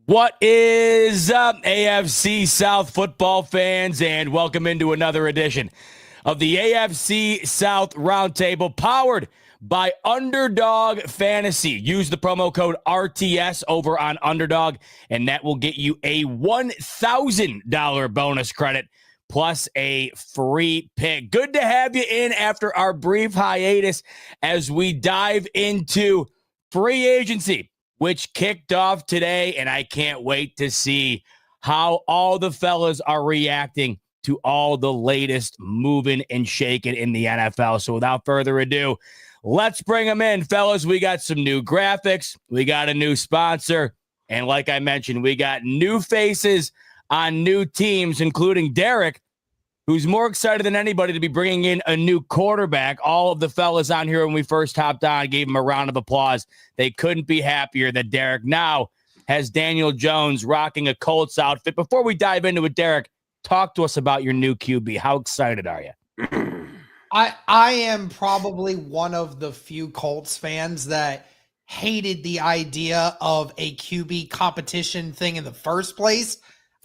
What is up, AFC South football fans, and welcome into another edition of the AFC South Roundtable, powered by Underdog Fantasy. Use the promo code RTS over on Underdog, and that will get you a $1,000 bonus credit plus a free pick. Good to have you in after our brief hiatus as we dive into free agency, which kicked off today, and I can't wait to see how all the fellas are reacting to all the latest moving and shaking in the NFL. So without further ado, let's bring them in, fellas. We got some new graphics. We got a new sponsor. And like I mentioned, we got new faces on new teams, including Derek, who's more excited than anybody to be bringing in a new quarterback. All of the fellas on here when we first hopped on gave him a round of applause. They couldn't be happier that Derek now has Daniel Jones rocking a Colts outfit. Before we dive into it, Derek, talk to us about your new QB. How excited are you? I am probably one of the few Colts fans that hated the idea of a QB competition thing in the first place.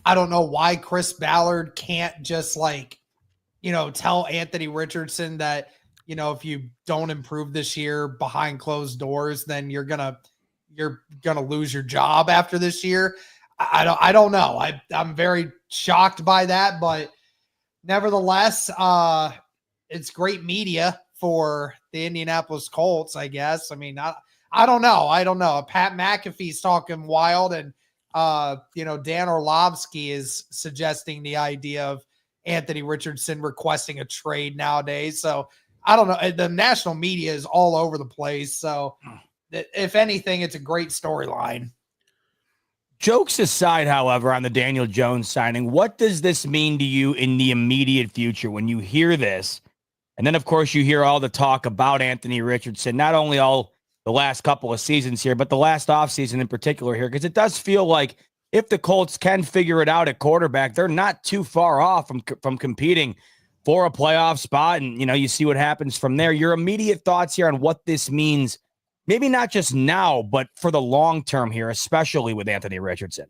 I don't know why Chris Ballard can't just tell Anthony Richardson that, if you don't improve this year behind closed doors, then you're gonna lose your job after this year. I don't know. I'm very shocked by that, but nevertheless, it's great media for the Indianapolis Colts, I guess. I mean, I don't know. Pat McAfee's talking wild, and Dan Orlovsky is suggesting the idea of Anthony Richardson requesting a trade nowadays. So I don't know. The national media is all over the place. So if anything, it's a great storyline. Jokes aside, however, on the Daniel Jones signing, what does this mean to you in the immediate future when you hear this? And then, of course, you hear all the talk about Anthony Richardson, not only all the last couple of seasons here, but the last offseason in particular here, because it does feel like if the Colts can figure it out at quarterback, they're not too far off from competing for a playoff spot. And, you see what happens from there. Your immediate thoughts here on what this means, maybe not just now, but for the long term here, especially with Anthony Richardson.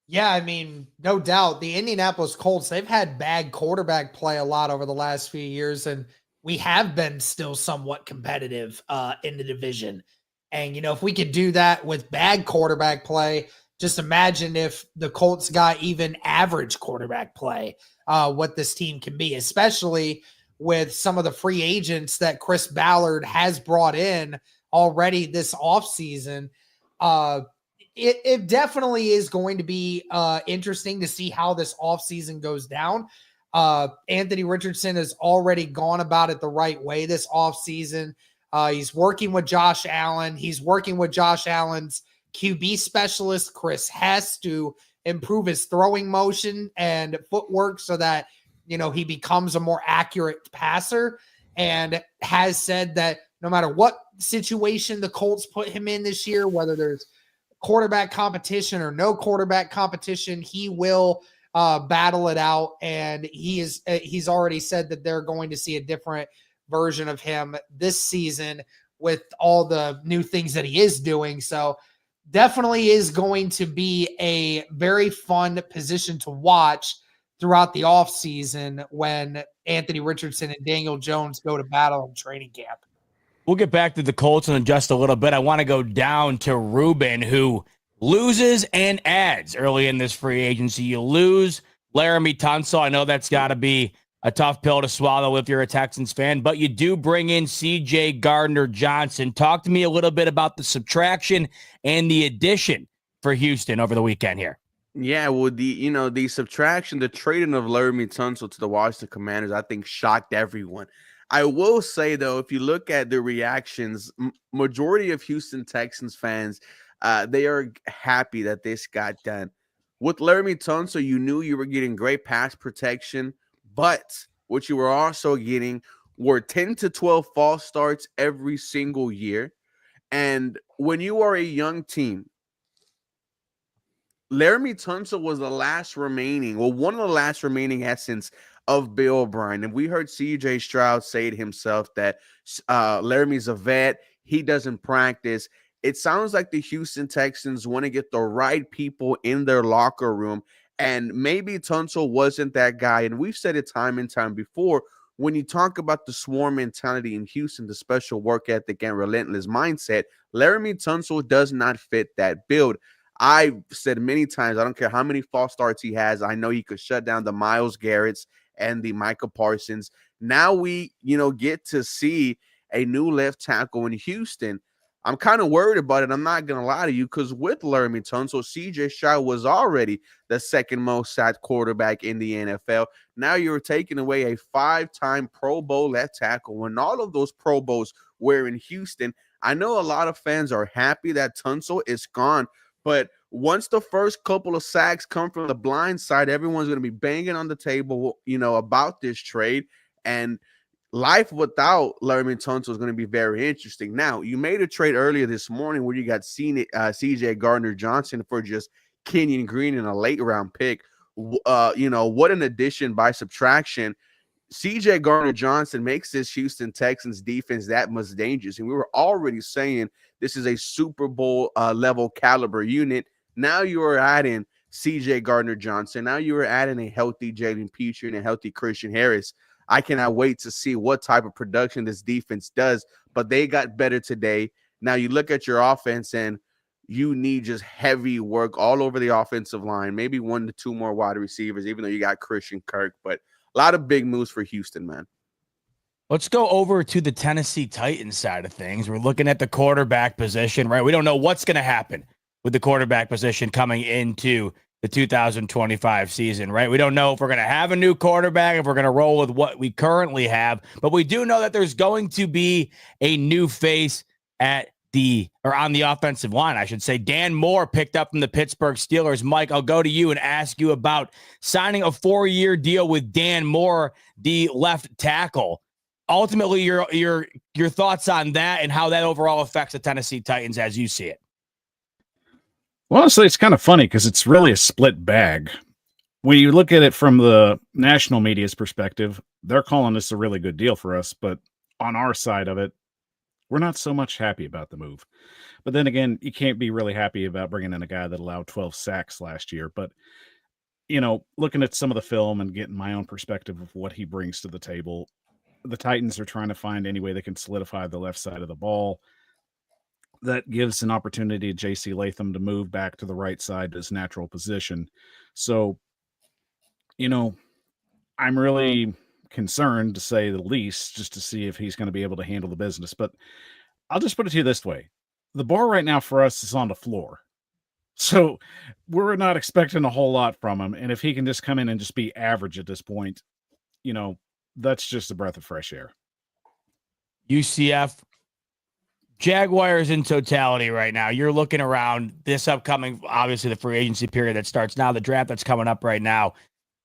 Yeah, I mean, no doubt. The Indianapolis Colts, they've had bad quarterback play a lot over the last few years, and we have been still somewhat competitive in the division. And, if we could do that with bad quarterback play, just imagine if the Colts got even average quarterback play, what this team can be, especially with some of the free agents that Chris Ballard has brought in already this offseason. It definitely is going to be interesting to see how this offseason goes down. Anthony Richardson has already gone about it the right way this offseason. He's working with Josh Allen. He's working with Josh Allen's QB specialist, Chris Hess, to improve his throwing motion and footwork so that, he becomes a more accurate passer, and has said that no matter what situation the Colts put him in this year, whether there's quarterback competition or no quarterback competition, he will battle it out. And he's already said that they're going to see a different version of him this season with all the new things that he is doing. So definitely is going to be a very fun position to watch throughout the offseason when Anthony Richardson and Daniel Jones go to battle in training camp. We'll get back to the Colts in just a little bit. I want to go down to Ruben, who loses and adds early in this free agency. You lose Laramie Tunsil. I know that's got to be a tough pill to swallow if you're a Texans fan, but you do bring in C.J. Gardner-Johnson. Talk to me a little bit about the subtraction and the addition for Houston over the weekend here. Yeah, well, the subtraction, the trading of Laramie Tunsil to the Washington Commanders, I think shocked everyone. I will say, though, if you look at the reactions, majority of Houston Texans fans, they are happy that this got done. With Laramie Tunsil, you knew you were getting great pass protection, but what you were also getting were 10 to 12 false starts every single year. And when you are a young team, Laramie Tunsil was one of the last remaining essence of Bill O'Brien. And we heard C.J. Stroud say it himself that Laramie's a vet. He doesn't practice. it sounds like the Houston Texans want to get the right people in their locker room. And maybe Tunsil wasn't that guy. And we've said it time and time before. When you talk about the swarm mentality in Houston, the special work ethic and relentless mindset, Laramie Tunsil does not fit that build. I've said many times, I don't care how many false starts he has. I know he could shut down the Myles Garretts and the Micah Parsons. Now we, get to see a new left tackle in Houston. I'm kind of worried about it. I'm not going to lie to you, because with Laramie Tunsil, CJ Stroud was already the second most sacked quarterback in the NFL. Now you're taking away a 5-time Pro Bowl left tackle when all of those Pro Bowls were in Houston. I know a lot of fans are happy that Tunsil is gone, but once the first couple of sacks come from the blind side, everyone's going to be banging on the table, about this trade. And life without Laramie Tunsil is going to be very interesting. Now, you made a trade earlier this morning where you got CJ Gardner-Johnson for just Kenyon Green in a late-round pick. What an addition by subtraction. CJ Gardner-Johnson makes this Houston Texans defense that much dangerous. And we were already saying this is a Super Bowl level caliber unit. Now you are adding CJ Gardner-Johnson. Now you are adding a healthy Jalen Petrie and a healthy Christian Harris. I cannot wait to see what type of production this defense does, but they got better today. Now you look at your offense and you need just heavy work all over the offensive line, maybe 1 to 2 more wide receivers, even though you got Christian Kirk, but a lot of big moves for Houston, man. Let's go over to the Tennessee Titans side of things. We're looking at the quarterback position, right? We don't know what's going to happen with the quarterback position coming into the 2025 season, right? We don't know if we're going to have a new quarterback, if we're going to roll with what we currently have, but we do know that there's going to be a new face on the offensive line, I should say. Dan Moore picked up from the Pittsburgh Steelers. Mike, I'll go to you and ask you about signing a 4-year deal with Dan Moore, the left tackle. Ultimately, your thoughts on that and how that overall affects the Tennessee Titans as you see it. Well, honestly, it's kind of funny because it's really a split bag. When you look at it from the national media's perspective, they're calling this a really good deal for us. But on our side of it, we're not so much happy about the move. But then again, you can't be really happy about bringing in a guy that allowed 12 sacks last year. But, looking at some of the film and getting my own perspective of what he brings to the table, the Titans are trying to find any way they can solidify the left side of the ball. That gives an opportunity to J.C. Latham to move back to the right side to his natural position. So, I'm really concerned, to say the least, just to see if he's going to be able to handle the business. But I'll just put it to you this way. The bar right now for us is on the floor. So we're not expecting a whole lot from him. And if he can just come in and just be average at this point, that's just a breath of fresh air. UCF, Jaguars in totality right now. You're looking around this upcoming, obviously the free agency period that starts now, the draft that's coming up right now.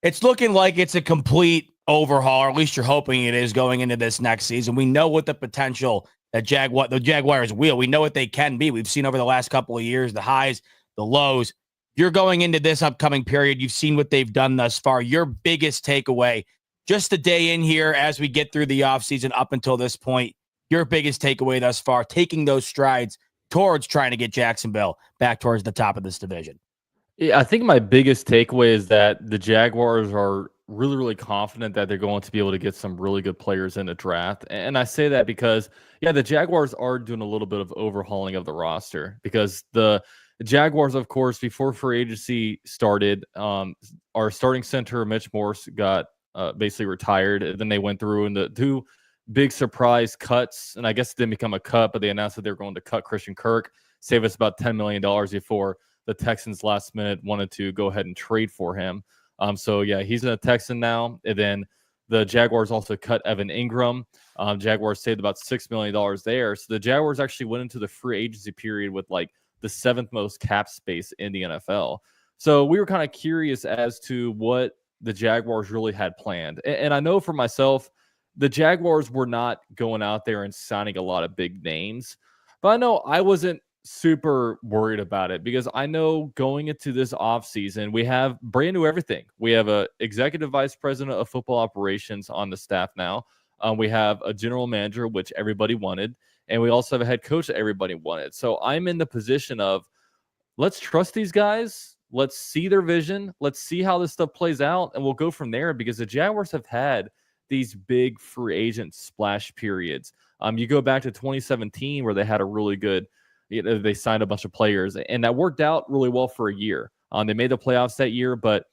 It's looking like it's a complete overhaul, or at least you're hoping it is going into this next season. We know what the potential that the Jaguars will. We know what they can be. We've seen over the last couple of years, the highs, the lows. You're going into this upcoming period. You've seen what they've done thus far. Your biggest takeaway, just a day in here as we get through the offseason up until this point, your biggest takeaway thus far, taking those strides towards trying to get Jacksonville back towards the top of this division. Yeah, I think my biggest takeaway is that the Jaguars are really, really confident that they're going to be able to get some really good players in the draft. And I say that because, the Jaguars are doing a little bit of overhauling of the roster, because the Jaguars, of course, before free agency started, our starting center, Mitch Morse, got basically retired. And then they went through and the two big surprise cuts, and I guess it didn't become a cut, but they announced that they're going to cut Christian Kirk, save us about $10 million before the Texans last minute wanted to go ahead and trade for him. He's a Texan now. And then the Jaguars also cut Evan Ingram. Jaguars saved about $6 million there. So the Jaguars actually went into the free agency period with like the 7th most cap space in the NFL. So we were kind of curious as to what the Jaguars really had planned. And I know for myself, the Jaguars were not going out there and signing a lot of big names, but I know I wasn't super worried about it, because I know going into this offseason, we have brand new everything. We have a executive vice president of football operations on the staff now. We have a general manager, which everybody wanted. And we also have a head coach that everybody wanted. So I'm in the position of, let's trust these guys. Let's see their vision. Let's see how this stuff plays out. And we'll go from there, because the Jaguars have had these big free agent splash periods. You go back to 2017 where they had a really good, they signed a bunch of players, and that worked out really well for a year. They made the playoffs that year, but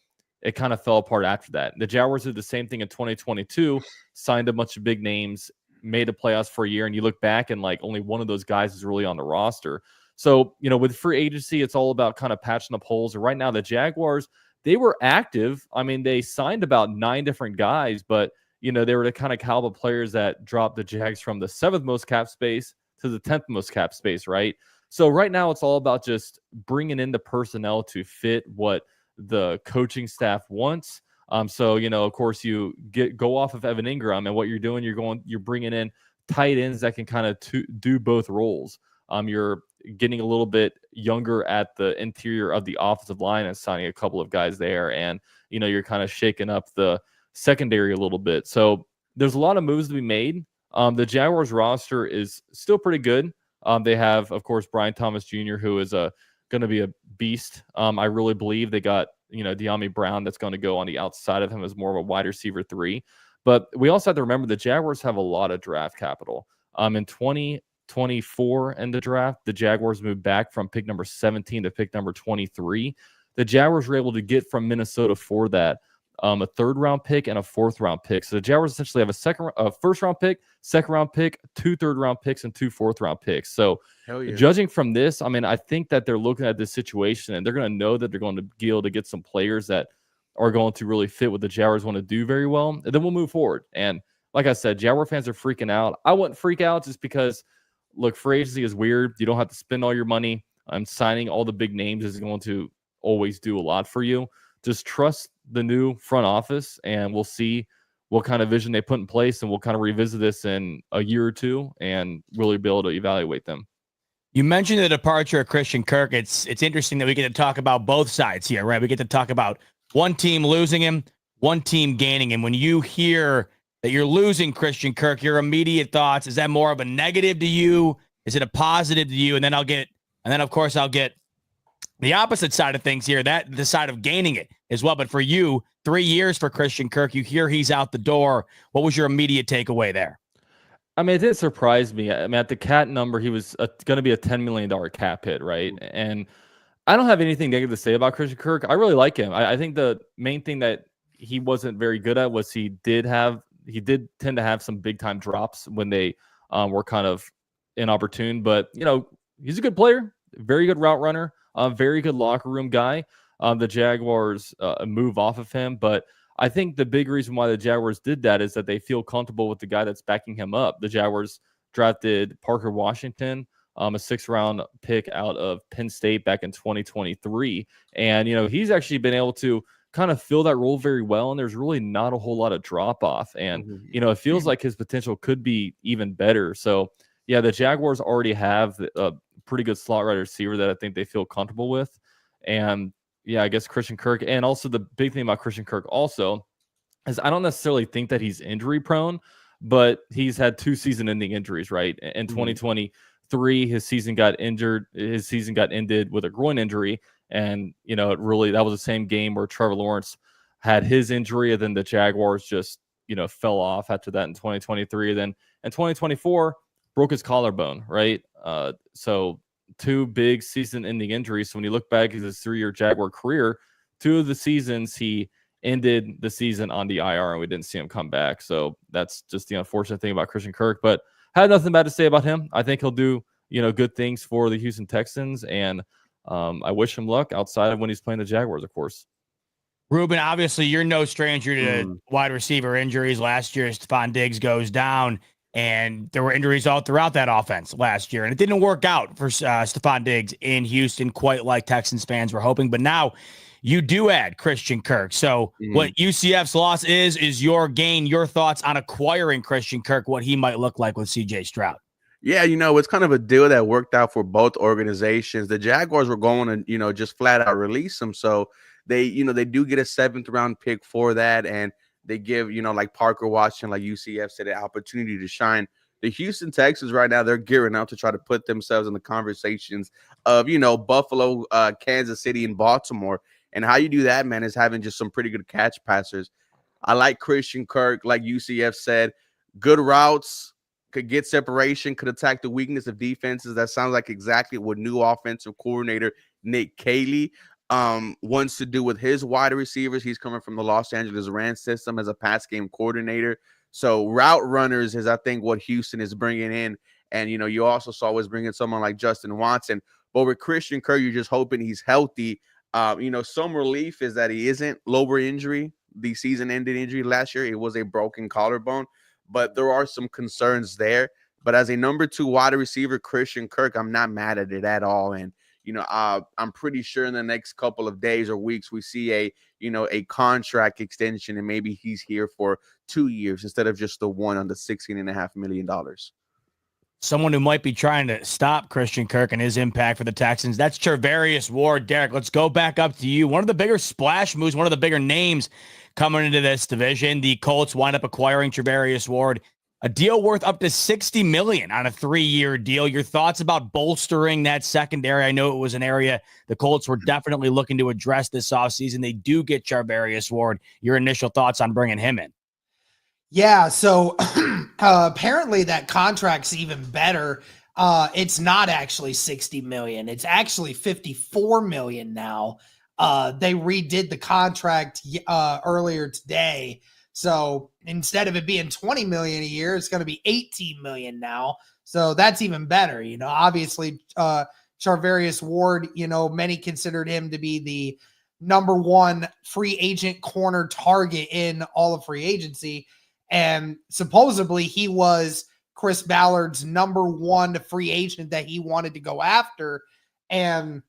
it kind of fell apart after that. The Jaguars did the same thing in 2022, signed a bunch of big names, made the playoffs for a year, and you look back and like only one of those guys is really on the roster. So, with free agency, it's all about kind of patching up holes. And right now, the Jaguars, they were active. I mean, they signed about 9 different guys, but, they were the kind of caliber players that dropped the Jags from the 7th most cap space to the 10th most cap space, right? So right now, it's all about just bringing in the personnel to fit what the coaching staff wants. So, of course, you go off of Evan Ingram, and what you're doing, you're bringing in tight ends that can kind of do both roles. You're getting a little bit younger at the interior of the offensive line and signing a couple of guys there. And, you're kind of shaking up the secondary a little bit. So there's a lot of moves to be made. The Jaguars roster is still pretty good. They have, of course, Brian Thomas Jr., who is going to be a beast. I really believe they got, De'Ami Brown that's going to go on the outside of him as more of a wide receiver 3. But we also have to remember the Jaguars have a lot of draft capital. In 2024 in the draft, the Jaguars moved back from pick number 17 to pick number 23. The Jaguars were able to get from Minnesota for that a 3rd-round pick and a 4th-round pick. So the Jaguars essentially have a first-round pick, 2nd-round pick, 2 3rd-round picks, and 2 4th-round picks. So judging from this, I mean, I think that they're looking at this situation, and they're going to know that they're going to be able to get some players that are going to really fit what the Jaguars want to do very well, and then we'll move forward. And like I said, Jaguar fans are freaking out. I wouldn't freak out just because, look, free agency is weird. You don't have to spend all your money. Signing all the big names is going to always do a lot for you. Just trust the new front office, and we'll see what kind of vision they put in place, and we'll kind of revisit this in a year or two and really be able to evaluate them. You mentioned the departure of Christian Kirk. It's interesting that we get to talk about both sides here, right? We get to talk about one team losing him, one team gaining him. When you hear that you're losing Christian Kirk, your immediate thoughts, is that more of a negative to you? Is it a positive to you? And then I'll get the opposite side of things here, that the side of gaining it as well. But for you, 3 years for Christian Kirk, you hear he's out the door. What was your immediate takeaway there? I mean, it did surprise me. I mean, at the cap number, he was going to be a $10 million cap hit, right? And I don't have anything negative to say about Christian Kirk. I really like him. I think the main thing that he wasn't very good at was he did tend to have some big time drops when they were kind of inopportune. But, he's a good player, very good route runner. Very good locker room guy. The Jaguars move off of him, but I think the big reason why the Jaguars did that is that they feel comfortable with the guy that's backing him up. The Jaguars drafted Parker Washington, a 6th-round pick out of Penn State back in 2023, and he's actually been able to kind of fill that role very well, and there's really not a whole lot of drop off, and it feels like his potential could be even better. So yeah, the Jaguars already have a pretty good slot wide receiver that I think they feel comfortable with. And yeah, I guess Christian Kirk. And also the big thing about Christian Kirk also is I don't necessarily think that he's injury prone, but he's had 2 season-ending injuries, right? In 2023, his season got injured. His season got ended with a groin injury. And, that was the same game where Trevor Lawrence had his injury, and then the Jaguars just, fell off after that in 2023. Then in 2024, broke his collarbone, right? So 2 big season-ending injuries. So when you look back at his 3-year Jaguar career, 2 of the seasons he ended the season on the IR, and we didn't see him come back. So that's just the unfortunate thing about Christian Kirk. But had nothing bad to say about him. I think he'll do good things for the Houston Texans, and I wish him luck outside of when he's playing the Jaguars, of course. Ruben, obviously you're no stranger to wide receiver injuries. Last year, Stephon Diggs goes down. And there were injuries all throughout that offense last year. And it didn't work out for Stephon Diggs in Houston quite like Texans fans were hoping. But now you do add Christian Kirk. So what UCF's loss is your gain. Your thoughts on acquiring Christian Kirk, what he might look like with C.J. Stroud. Yeah, it's kind of a deal that worked out for both organizations. The Jaguars were going to, just flat out release him. So they do get a 7th-round pick for that. And they give, like Parker Washington, like UCF said, an opportunity to shine the Houston Texans right now, they're gearing up to try to put themselves in the conversations of, Buffalo, Kansas City, and Baltimore. And how you do that, man, is having just some pretty good catch passers. I like Christian Kirk, like UCF said, good routes, could get separation, could attack the weakness of defenses. That sounds like exactly what new offensive coordinator Nick Caley wants to do with his wide receivers. He's coming from the Los Angeles Rams system as a pass game coordinator. So route runners is, I think, what Houston is bringing in. And, you also saw was bringing someone like Justin Watson. But with Christian Kirk, you're just hoping he's healthy. Some relief is that he isn't lower injury. The season-ending injury last year, it was a broken collarbone. But there are some concerns there. But as a number 2 wide receiver, Christian Kirk, I'm not mad at it at all. And, I'm pretty sure in the next couple of days or weeks, we see a contract extension, and maybe he's here for 2 years instead of just the one on the $16.5 million. Someone who might be trying to stop Christian Kirk and his impact for the Texans, that's Charvarius Ward. Derek, let's go back up to you. One of the bigger splash moves, one of the bigger names coming into this division. The Colts wind up acquiring Charvarius Ward, a deal worth up to $60 million on a 3-year deal. Your thoughts about bolstering that secondary? I know it was an area the Colts were definitely looking to address this offseason. They do get Charvarius Ward. Your initial thoughts on bringing him in? Yeah, so apparently that contract's even better. It's not actually $60 million. It's actually $54 million now. They redid the contract earlier today. So instead of it being $20 million a year, it's going to be $18 million now. So that's even better. Obviously, Charvarius Ward, many considered him to be the number 1 free agent corner target in all of free agency. And supposedly he was Chris Ballard's number 1 free agent that he wanted to go after. And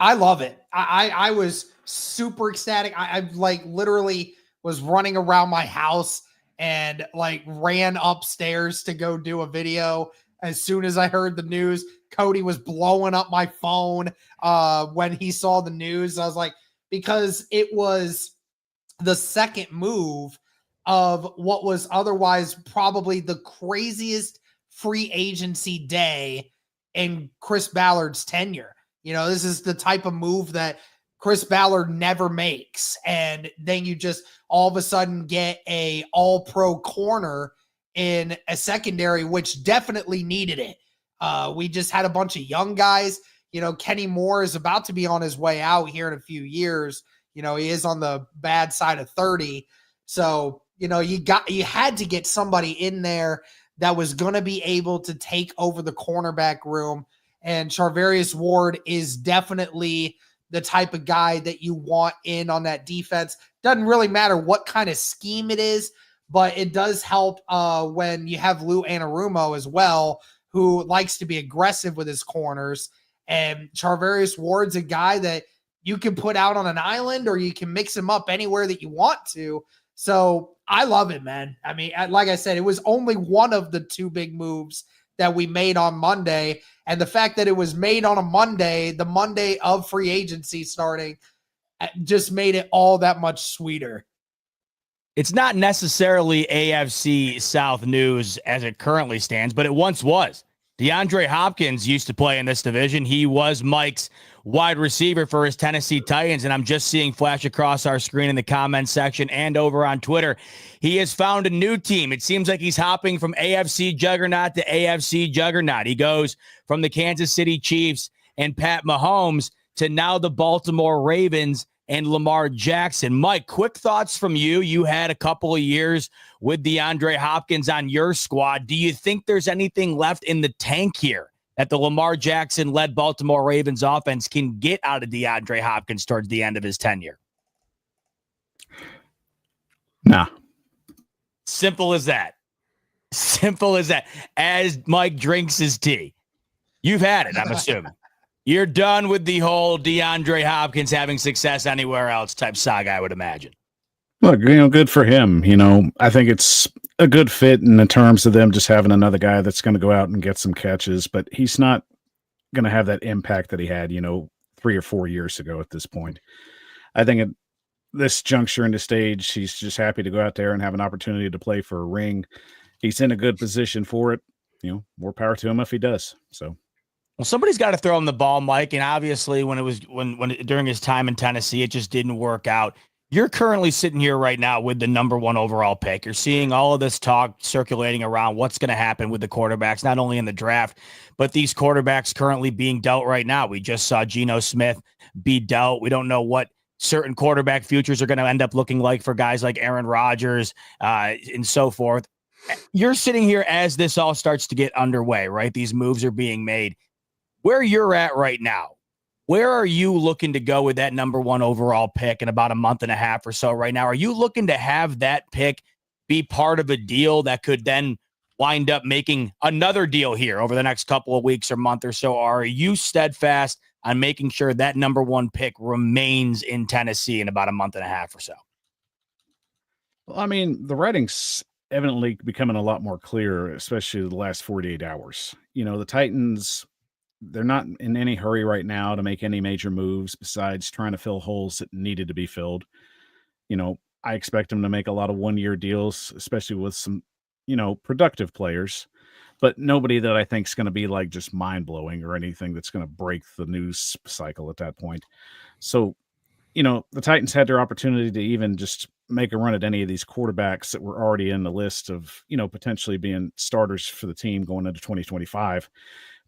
I love it. I was super ecstatic. I like literally was running around my house and like ran upstairs to go do a video. As soon as I heard the news, Cody was blowing up my phone when he saw the news. I was like, because it was the second move of what was otherwise probably the craziest free agency day in Chris Ballard's tenure. This is the type of move that Chris Ballard never makes. And then you just all of a sudden get a all-pro corner in a secondary, which definitely needed it. We just had a bunch of young guys. Kenny Moore is about to be on his way out here in a few years. He is on the bad side of 30. So, you had to get somebody in there that was going to be able to take over the cornerback room. And Charvarius Ward is definitely the type of guy that you want in on that defense. Doesn't really matter what kind of scheme it is, but it does help when you have Lou Anarumo as well, who likes to be aggressive with his corners. And Charvarius Ward's a guy that you can put out on an island or you can mix him up anywhere that you want to. So I love it, man. I mean, like I said, it was only one of the 2 big moves that we made on Monday. And the fact that it was made on a Monday, the Monday of free agency starting, just made it all that much sweeter. It's not necessarily AFC South news as it currently stands, but it once was. DeAndre Hopkins used to play in this division. He was Mike's wide receiver for his Tennessee Titans, and I'm just seeing flash across our screen in the comments section and over on Twitter. He has found a new team. It seems like he's hopping from AFC juggernaut to AFC juggernaut. He goes from the Kansas City Chiefs and Pat Mahomes to now the Baltimore Ravens and Lamar Jackson. Mike, quick thoughts from you. You had a couple of years with DeAndre Hopkins on your squad. Do you think there's anything left in the tank here that the Lamar Jackson-led Baltimore Ravens offense can get out of DeAndre Hopkins towards the end of his tenure? Nah. Simple as that. Simple as that. As Mike drinks his tea. You've had it, I'm assuming. You're done with the whole DeAndre Hopkins having success anywhere else type saga, I would imagine. Look, good for him. I think it's a good fit in the terms of them just having another guy that's going to go out and get some catches, but he's not going to have that impact that he had, 3 or 4 years ago at this point. I think at this juncture in the stage, he's just happy to go out there and have an opportunity to play for a ring. He's in a good position for it. more power to him if he does. So. Well, somebody's got to throw him the ball, Mike. And obviously, when during his time in Tennessee, it just didn't work out. You're currently sitting here right now with the number 1 overall pick. You're seeing all of this talk circulating around what's going to happen with the quarterbacks, not only in the draft, but these quarterbacks currently being dealt right now. We just saw Geno Smith be dealt. We don't know what certain quarterback futures are going to end up looking like for guys like Aaron Rodgers and so forth. You're sitting here as this all starts to get underway, right? These moves are being made. Where you're at right now, where are you looking to go with that number 1 overall pick in about a month and a half or so right now? Are you looking to have that pick be part of a deal that could then wind up making another deal here over the next couple of weeks or month or so? Or are you steadfast on making sure that number 1 pick remains in Tennessee in about a month and a half or so? Well, I mean, the writing's evidently becoming a lot more clear, especially the last 48 hours. The Titans, they're not in any hurry right now to make any major moves besides trying to fill holes that needed to be filled. I expect them to make a lot of 1-year deals, especially with some, productive players, but nobody that I think is going to be like just mind blowing or anything that's going to break the news cycle at that point. So, the Titans had their opportunity to even just make a run at any of these quarterbacks that were already in the list of, potentially being starters for the team going into 2025.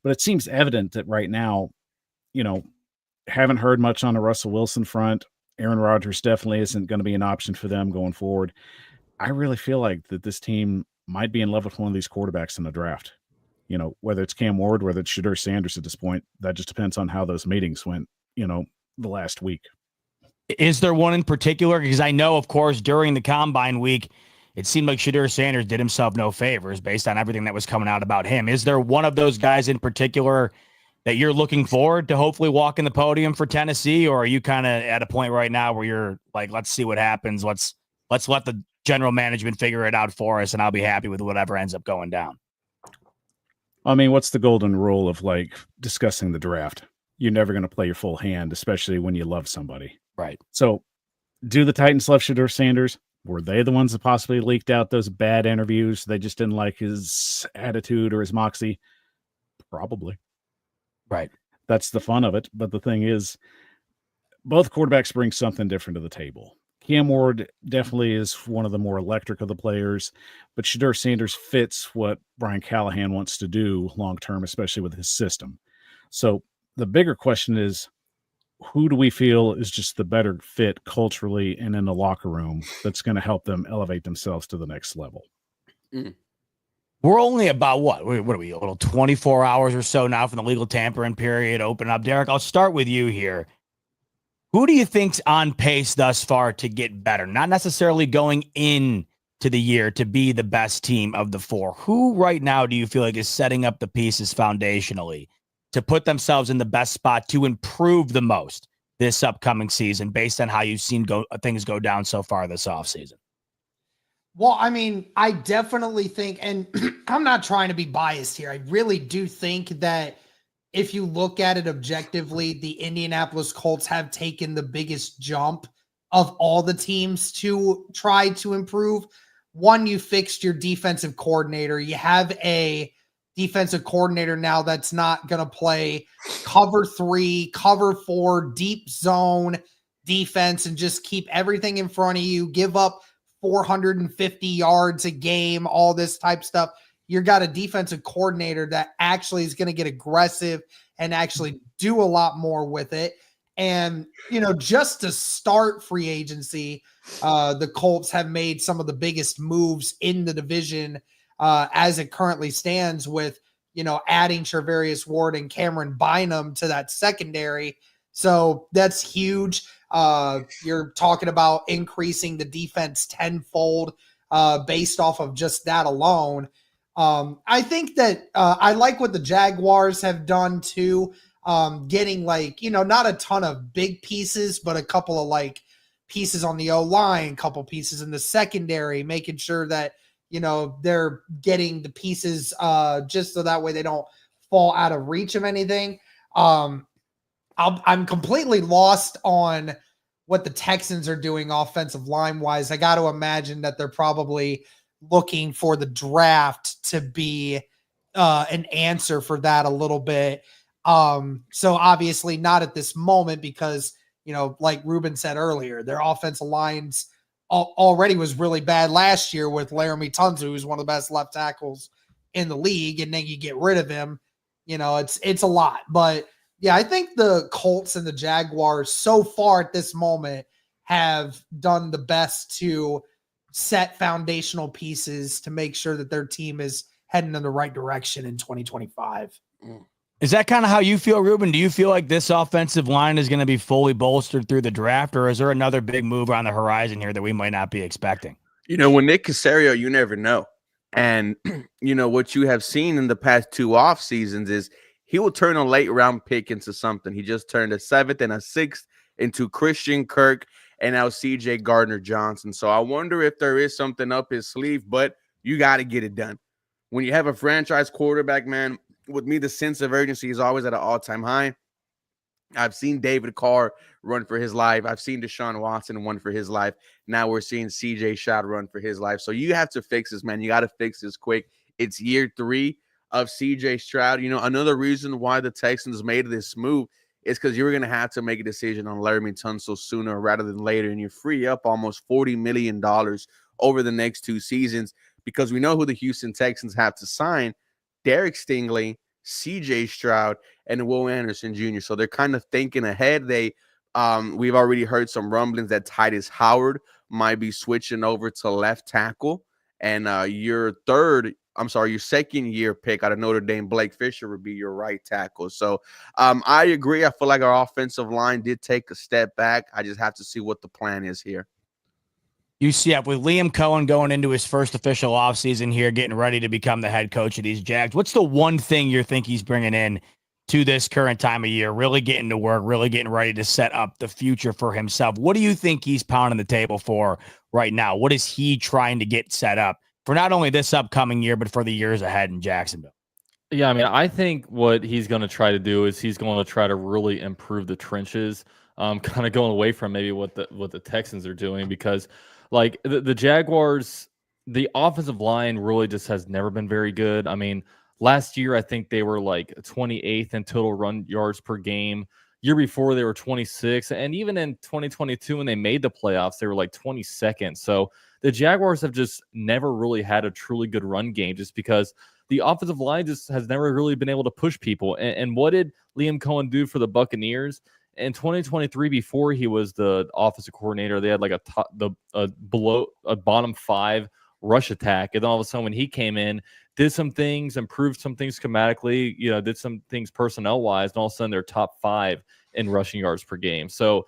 But it seems evident that right now, haven't heard much on the Russell Wilson front. Aaron Rodgers definitely isn't going to be an option for them going forward. I really feel like that this team might be in love with one of these quarterbacks in the draft. Whether it's Cam Ward, whether it's Shedeur Sanders at this point, that just depends on how those meetings went, the last week. Is there one in particular? Because I know, of course, during the combine week, it seemed like Shedeur Sanders did himself no favors based on everything that was coming out about him. Is there one of those guys in particular that you're looking forward to hopefully walking the podium for Tennessee? Or are you kind of at a point right now where you're like, let's see what happens. Let's let the general management figure it out for us, and I'll be happy with whatever ends up going down. I mean, what's the golden rule of like discussing the draft? You're never going to play your full hand, especially when you love somebody. Right. So do the Titans love Shedeur Sanders? Were they the ones that possibly leaked out those bad interviews? They just didn't like his attitude or his moxie? Probably. Right. That's the fun of it. But the thing is, both quarterbacks bring something different to the table. Cam Ward definitely is one of the more electric of the players, but Shedeur Sanders fits what Brian Callahan wants to do long-term, especially with his system. So the bigger question is, who do we feel is just the better fit culturally and in the locker room that's going to help them elevate themselves to the next level? We're only about what are we, a little 24 hours or so now from the legal tampering period open up. Derek, I'll start with you here. Who do you think's on pace thus far to get better? Not necessarily going in to the year to be the best team of the 4. Who right now do you feel like is setting up the pieces foundationally to put themselves in the best spot to improve the most this upcoming season based on how you've seen things go down so far this offseason? Well, I mean, I definitely think, and I'm not trying to be biased here, I really do think that if you look at it objectively, the Indianapolis Colts have taken the biggest jump of all the teams to try to improve. One, you fixed your defensive coordinator. You have a defensive coordinator now that's not going to play cover 3, cover 4, deep zone defense and just keep everything in front of you, give up 450 yards a game, all this type stuff. You've got a defensive coordinator that actually is going to get aggressive and actually do a lot more with it. And, just to start free agency, the Colts have made some of the biggest moves in the division as it currently stands with, adding Charvarius Ward and Cameron Bynum to that secondary. So that's huge. You're talking about increasing the defense tenfold based off of just that alone. I think that I like what the Jaguars have done too. Getting not a ton of big pieces, but a couple of pieces on the O-line, couple pieces in the secondary, making sure that, they're getting the pieces just so that way they don't fall out of reach of anything. I'm completely lost on what the Texans are doing offensive line wise. I got to imagine that they're probably looking for the draft to be an answer for that a little bit. So obviously not at this moment because, like Ruben said earlier, their offensive lines already was really bad last year with Laramie Tunsil, who's one of the best left tackles in the league, and then you get rid of him. It's a lot. But yeah, I think the Colts and the Jaguars so far at this moment have done the best to set foundational pieces to make sure that their team is heading in the right direction in 2025. Is that kind of how you feel, Ruben? Do you feel like this offensive line is going to be fully bolstered through the draft, or is there another big move on the horizon here that we might not be expecting? When Nick Caserio, you never know. And, what you have seen in the past 2 off seasons is he will turn a late round pick into something. He just turned a 7th and a 6th into Christian Kirk and now CJ Gardner-Johnson. So I wonder if there is something up his sleeve, but you got to get it done. When you have a franchise quarterback, man, with me, the sense of urgency is always at an all-time high. I've seen David Carr run for his life. I've seen Deshaun Watson run for his life. Now we're seeing CJ Stroud run for his life. So you have to fix this, man. You got to fix this quick. It's year 3 of CJ Stroud. Another reason why the Texans made this move is because you were going to have to make a decision on Laramie Tunsil sooner rather than later, and you free up almost $40 million over the next 2 seasons because we know who the Houston Texans have to sign: Derek Stingley, CJ Stroud, and Will Anderson Jr. So they're kind of thinking ahead. We've already heard some rumblings that Titus Howard might be switching over to left tackle, and your second year pick out of Notre Dame, Blake Fisher, would be your right tackle. So I agree. I feel like our offensive line did take a step back. I just have to see what the plan is here. UCF, with Liam Cohen going into his first official offseason here, getting ready to become the head coach of these Jags, what's the one thing you think he's bringing in to this current time of year, really getting to work, really getting ready to set up the future for himself? What do you think he's pounding the table for right now? What is he trying to get set up for not only this upcoming year, but for the years ahead in Jacksonville? Yeah, I mean, I think what he's going to try to do is he's going to try to really improve the trenches, kind of going away from maybe what the Texans are doing, because like the Jaguars, the offensive line really just has never been very good. I mean, last year, I think they were like 28th in total run yards per game. Year before, they were 26th. And even in 2022, when they made the playoffs, they were like 22nd. So the Jaguars have just never really had a truly good run game just because the offensive line just has never really been able to push people. And what did Liam Cohen do for the Buccaneers? In 2023, before he was the offensive coordinator, they had like a bottom 5 rush attack. And then all of a sudden, when he came in, did some things, improved some things schematically, did some things personnel-wise, and all of a sudden they're top 5 in rushing yards per game. So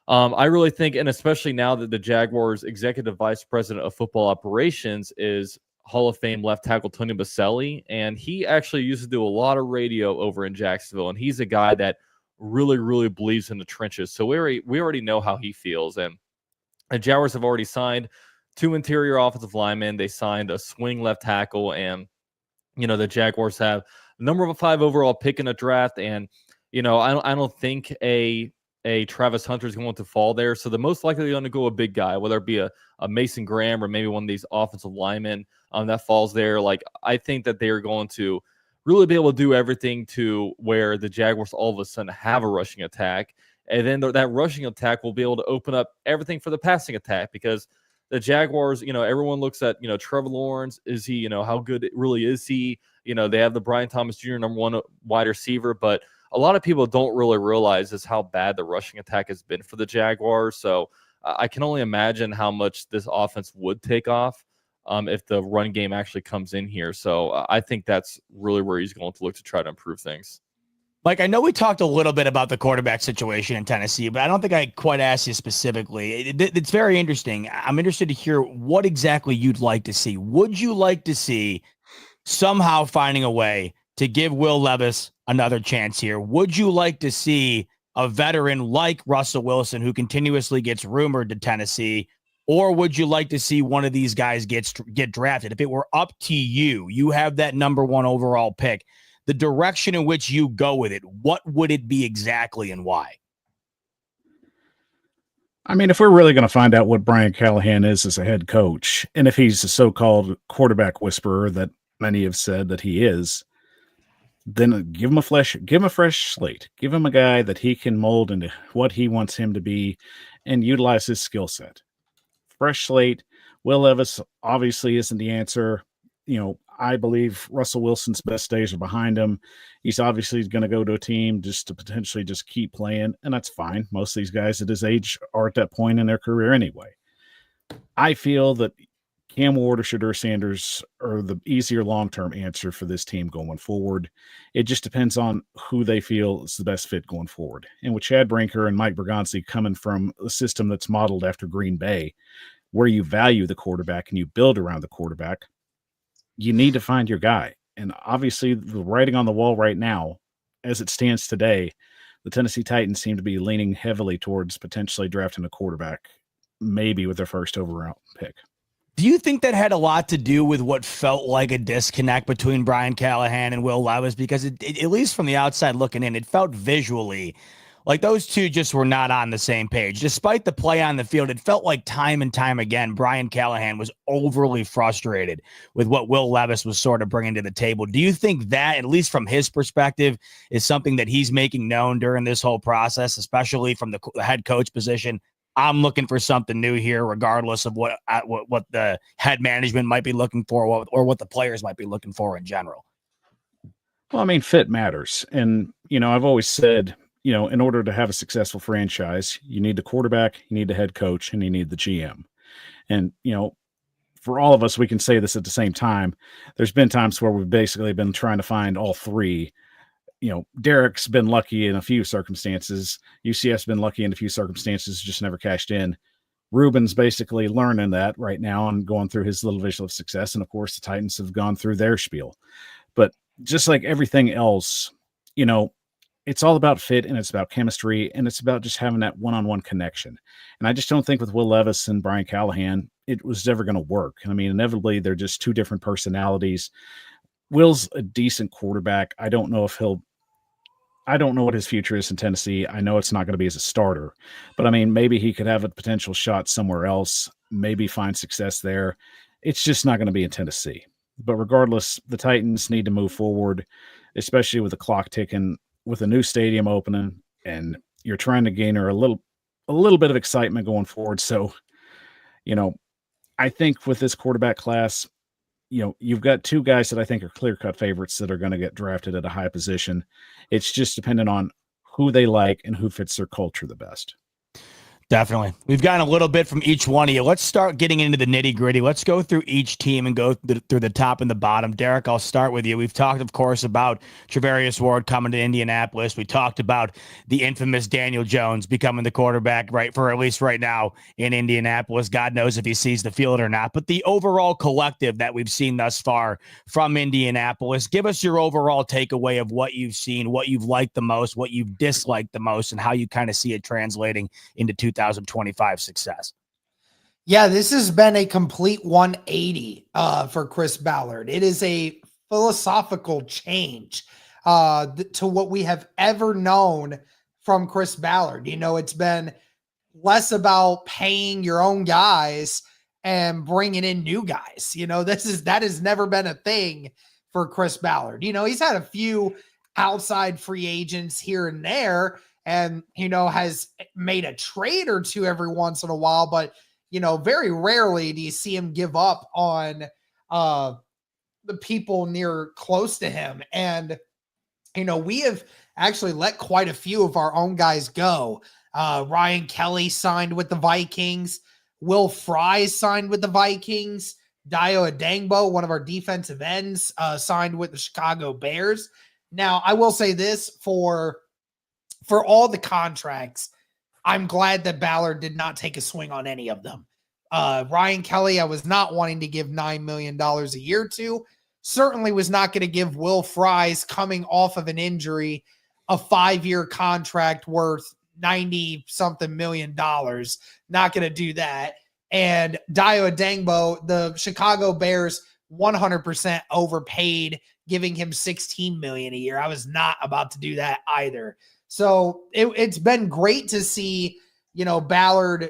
I really think, and especially now that the Jaguars executive vice president of football operations is Hall of Fame left tackle Tony Baselli, and he actually used to do a lot of radio over in Jacksonville, and he's a guy that really, really believes in the trenches. So we already know how he feels, and the Jaguars have already signed 2 interior offensive linemen. They signed a swing left tackle, and the Jaguars have the number 5 overall pick in the draft, and I don't think a Travis Hunter is going to fall there. So the most likely going to go a big guy, whether it be a Mason Graham or maybe one of these offensive linemen that falls there. Like, I think that they are going to really be able to do everything to where the Jaguars all of a sudden have a rushing attack. And then that rushing attack will be able to open up everything for the passing attack, because the Jaguars, everyone looks at, Trevor Lawrence. Is he, how good really is he? They have the Brian Thomas Jr. number 1 wide receiver, but a lot of people don't really realize is how bad the rushing attack has been for the Jaguars. So I can only imagine how much this offense would take off if the run game actually comes in here. So I think that's really where he's going to look to try to improve things. Mike, I know we talked a little bit about the quarterback situation in Tennessee, but I don't think I quite asked you specifically. It's very interesting. I'm interested to hear what exactly you'd like to see. Would you like to see somehow finding a way to give Will Levis another chance here? Would you like to see a veteran like Russell Wilson, who continuously gets rumored to Tennessee, or would you like to see one of these guys get drafted? If it were up to you, you have that number 1 overall pick, the direction in which you go with it, what would it be exactly and why? I mean, if we're really going to find out what Brian Callahan is as a head coach, and if he's a so-called quarterback whisperer that many have said that he is, then give him a fresh slate. Give him a guy that he can mold into what he wants him to be and utilize his skill set. Fresh slate. Will Levis obviously isn't the answer. I believe Russell Wilson's best days are behind him. He's obviously going to go to a team just to potentially just keep playing, and that's fine. Most of these guys at his age are at that point in their career anyway. I feel that Cam Ward or Shedeur Sanders are the easier long-term answer for this team going forward. It just depends on who they feel is the best fit going forward. And with Chad Brinker and Mike Bergonzi coming from a system that's modeled after Green Bay, where you value the quarterback and you build around the quarterback, you need to find your guy. And obviously the writing on the wall right now, as it stands today, the Tennessee Titans seem to be leaning heavily towards potentially drafting a quarterback, maybe with their first overall pick. Do you think that had a lot to do with what felt like a disconnect between Brian Callahan and Will Levis? Because at least from the outside looking in, it felt visually like those two just were not on the same page. Despite the play on the field, it felt like time and time again, Brian Callahan was overly frustrated with what Will Levis was sort of bringing to the table. Do you think that, at least from his perspective, is something that he's making known during this whole process, especially from the head coach position? I'm looking for something new here, regardless of what the head management might be looking for or what the players might be looking for in general. Well, I mean, fit matters. And, I've always said, in order to have a successful franchise, you need the quarterback, you need the head coach, and you need the GM. And, for all of us, we can say this at the same time. There's been times where we've basically been trying to find all three. Derek's been lucky in a few circumstances. UCF's been lucky in a few circumstances, just never cashed in. Ruben's basically learning that right now and going through his little visual of success. And of course, the Titans have gone through their spiel. But just like everything else, it's all about fit and it's about chemistry and it's about just having that one-on-one connection. And I just don't think with Will Levis and Brian Callahan, it was ever going to work. I mean, inevitably, they're just two different personalities. Will's a decent quarterback. I don't know what his future is in Tennessee. I know it's not going to be as a starter, but I mean, maybe he could have a potential shot somewhere else, maybe find success there. It's just not going to be in Tennessee. But regardless, the Titans need to move forward, especially with the clock ticking, with a new stadium opening, and you're trying to gain a little bit of excitement going forward. So, I think with this quarterback class, you've got two guys that I think are clear-cut favorites that are going to get drafted at a high position. It's just dependent on who they like and who fits their culture the best. Definitely. We've gotten a little bit from each one of you. Let's start getting into the nitty-gritty. Let's go through each team and go through the top and the bottom. Derek, I'll start with you. We've talked, of course, about Travarius Ward coming to Indianapolis. We talked about the infamous Daniel Jones becoming the quarterback, right, for at least right now in Indianapolis. God knows if he sees the field or not. But the overall collective that we've seen thus far from Indianapolis, give us your overall takeaway of what you've seen, what you've liked the most, what you've disliked the most, and how you kind of see it translating into 2025 success. Yeah, this has been a complete 180 for Chris Ballard. It is a philosophical change to what we have ever known from Chris Ballard. It's been less about paying your own guys and bringing in new guys. That has never been a thing for Chris Ballard. He's had a few outside free agents here and there, and, has made a trade or two every once in a while, but, very rarely do you see him give up on the people near close to him. And, we have actually let quite a few of our own guys go. Ryan Kelly signed with the Vikings. Will Fry signed with the Vikings. Dio Adangbo, one of our defensive ends, signed with the Chicago Bears. Now, I will say this for all the contracts, I'm glad that Ballard did not take a swing on any of them. Ryan Kelly, I was not wanting to give $9 million a year to. Certainly was not going to give Will Fry's coming off of an injury a 5-year contract worth 90-something million dollars. Not going to do that. And Dio Adangbo, the Chicago Bears 100% overpaid, giving him $16 million a year. I was not about to do that either. So it's been great to see, Ballard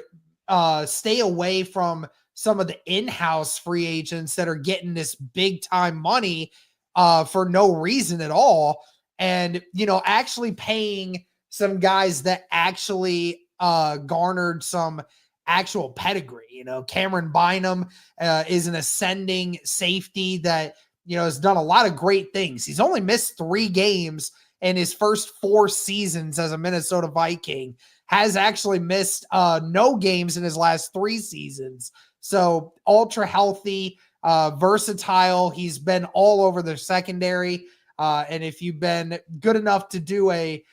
stay away from some of the in-house free agents that are getting this big time money for no reason at all. And, actually paying some guys that actually garnered some actual pedigree. Cameron Bynum is an ascending safety that, has done a lot of great things. He's only missed 3 games in his first 4 seasons as a Minnesota Viking, has actually missed no games in his last 3 seasons. So ultra healthy, versatile. He's been all over the secondary. And if you've been good enough to do a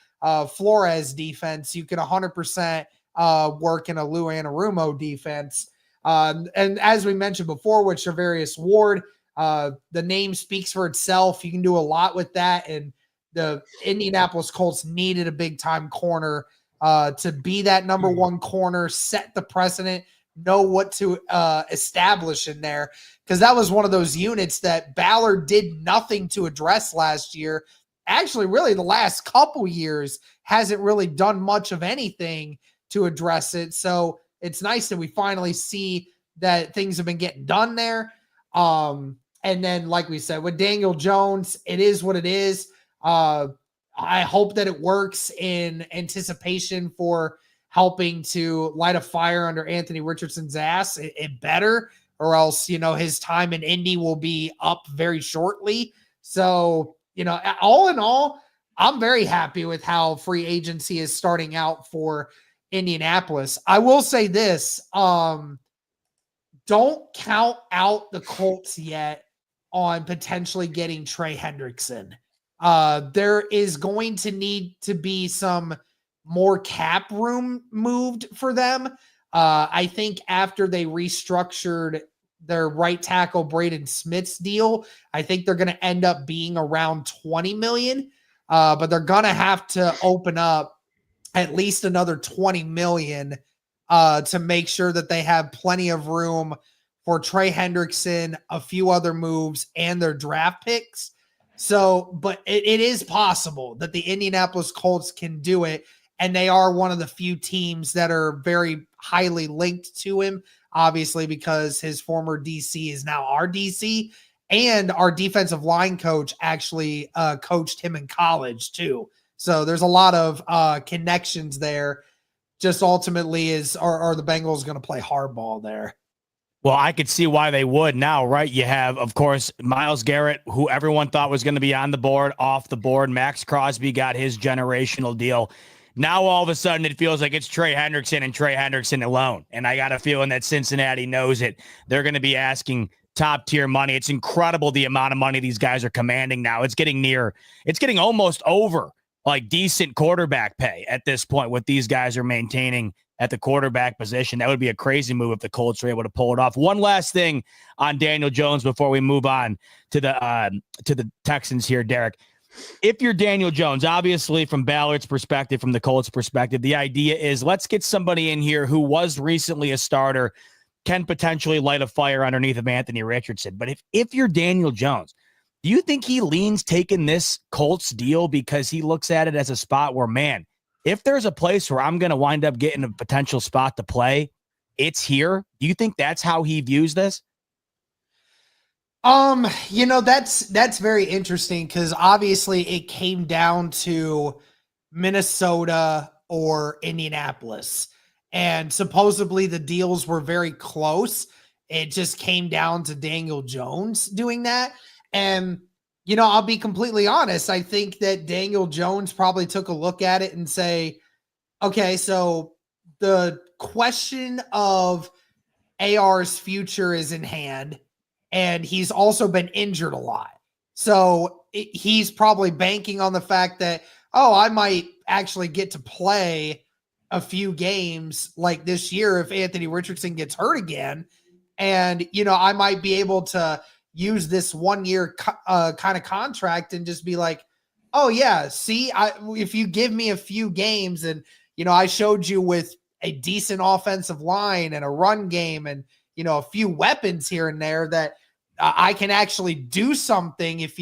Flores defense, you can 100% work in a Lou Anarumo defense. And as we mentioned before, with Charvarius Ward, the name speaks for itself. You can do a lot with that. And the Indianapolis Colts needed a big time corner to be that number 1 corner, set the precedent, know what to establish in there. Because that was one of those units that Ballard did nothing to address last year. Actually, really the last couple years hasn't really done much of anything to address it. So it's nice that we finally see that things have been getting done there. And then, like we said, with Daniel Jones, it is what it is. I hope that it works in anticipation for helping to light a fire under Anthony Richardson's ass. It better, or else, his time in Indy will be up very shortly. So, all in all, I'm very happy with how free agency is starting out for Indianapolis. I will say this, don't count out the Colts yet on potentially getting Trey Hendrickson. There is going to need to be some more cap room moved for them. I think after they restructured their right tackle Braden Smith's deal, I think they're going to end up being around 20 million. But they're going to have to open up at least another 20 million to make sure that they have plenty of room for Trey Hendrickson, a few other moves, and their draft picks. So, but it is possible that the Indianapolis Colts can do it. And they are one of the few teams that are very highly linked to him, obviously, because his former DC is now our DC. And our defensive line coach actually coached him in college, too. So there's a lot of connections there. Just ultimately, are the Bengals going to play hardball there? Well, I could see why they would now, right? You have, of course, Myles Garrett, who everyone thought was going to be on the board, off the board. Max Crosby got his generational deal. Now, all of a sudden, it feels like it's Trey Hendrickson and Trey Hendrickson alone. And I got a feeling that Cincinnati knows it. They're going to be asking top-tier money. It's incredible the amount of money these guys are commanding now. It's getting almost over, like, decent quarterback pay at this point, what these guys are maintaining at the quarterback position. That would be a crazy move if the Colts were able to pull it off. One last thing on Daniel Jones before we move on to the Texans here, Derek. If you're Daniel Jones, obviously from Ballard's perspective, from the Colts perspective, the idea is let's get somebody in here who was recently a starter, can potentially light a fire underneath of Anthony Richardson. But if you're Daniel Jones, do you think he leans taking this Colts deal because he looks at it as a spot where, man, if there's a place where I'm going to wind up getting a potential spot to play, it's here? Do you think that's how he views this? That's very interesting because obviously it came down to Minnesota or Indianapolis, and supposedly the deals were very close. It just came down to Daniel Jones doing that. And, I'll be completely honest. I think that Daniel Jones probably took a look at it and say, okay, so the question of AR's future is in hand. And he's also been injured a lot. So he's probably banking on the fact that, I might actually get to play a few games like this year if Anthony Richardson gets hurt again. And, I might be able to use this 1 year kind of contract and just be like, oh, yeah, see, if you give me a few games and, I showed you with a decent offensive line and a run game and, a few weapons here and there that I can actually do something if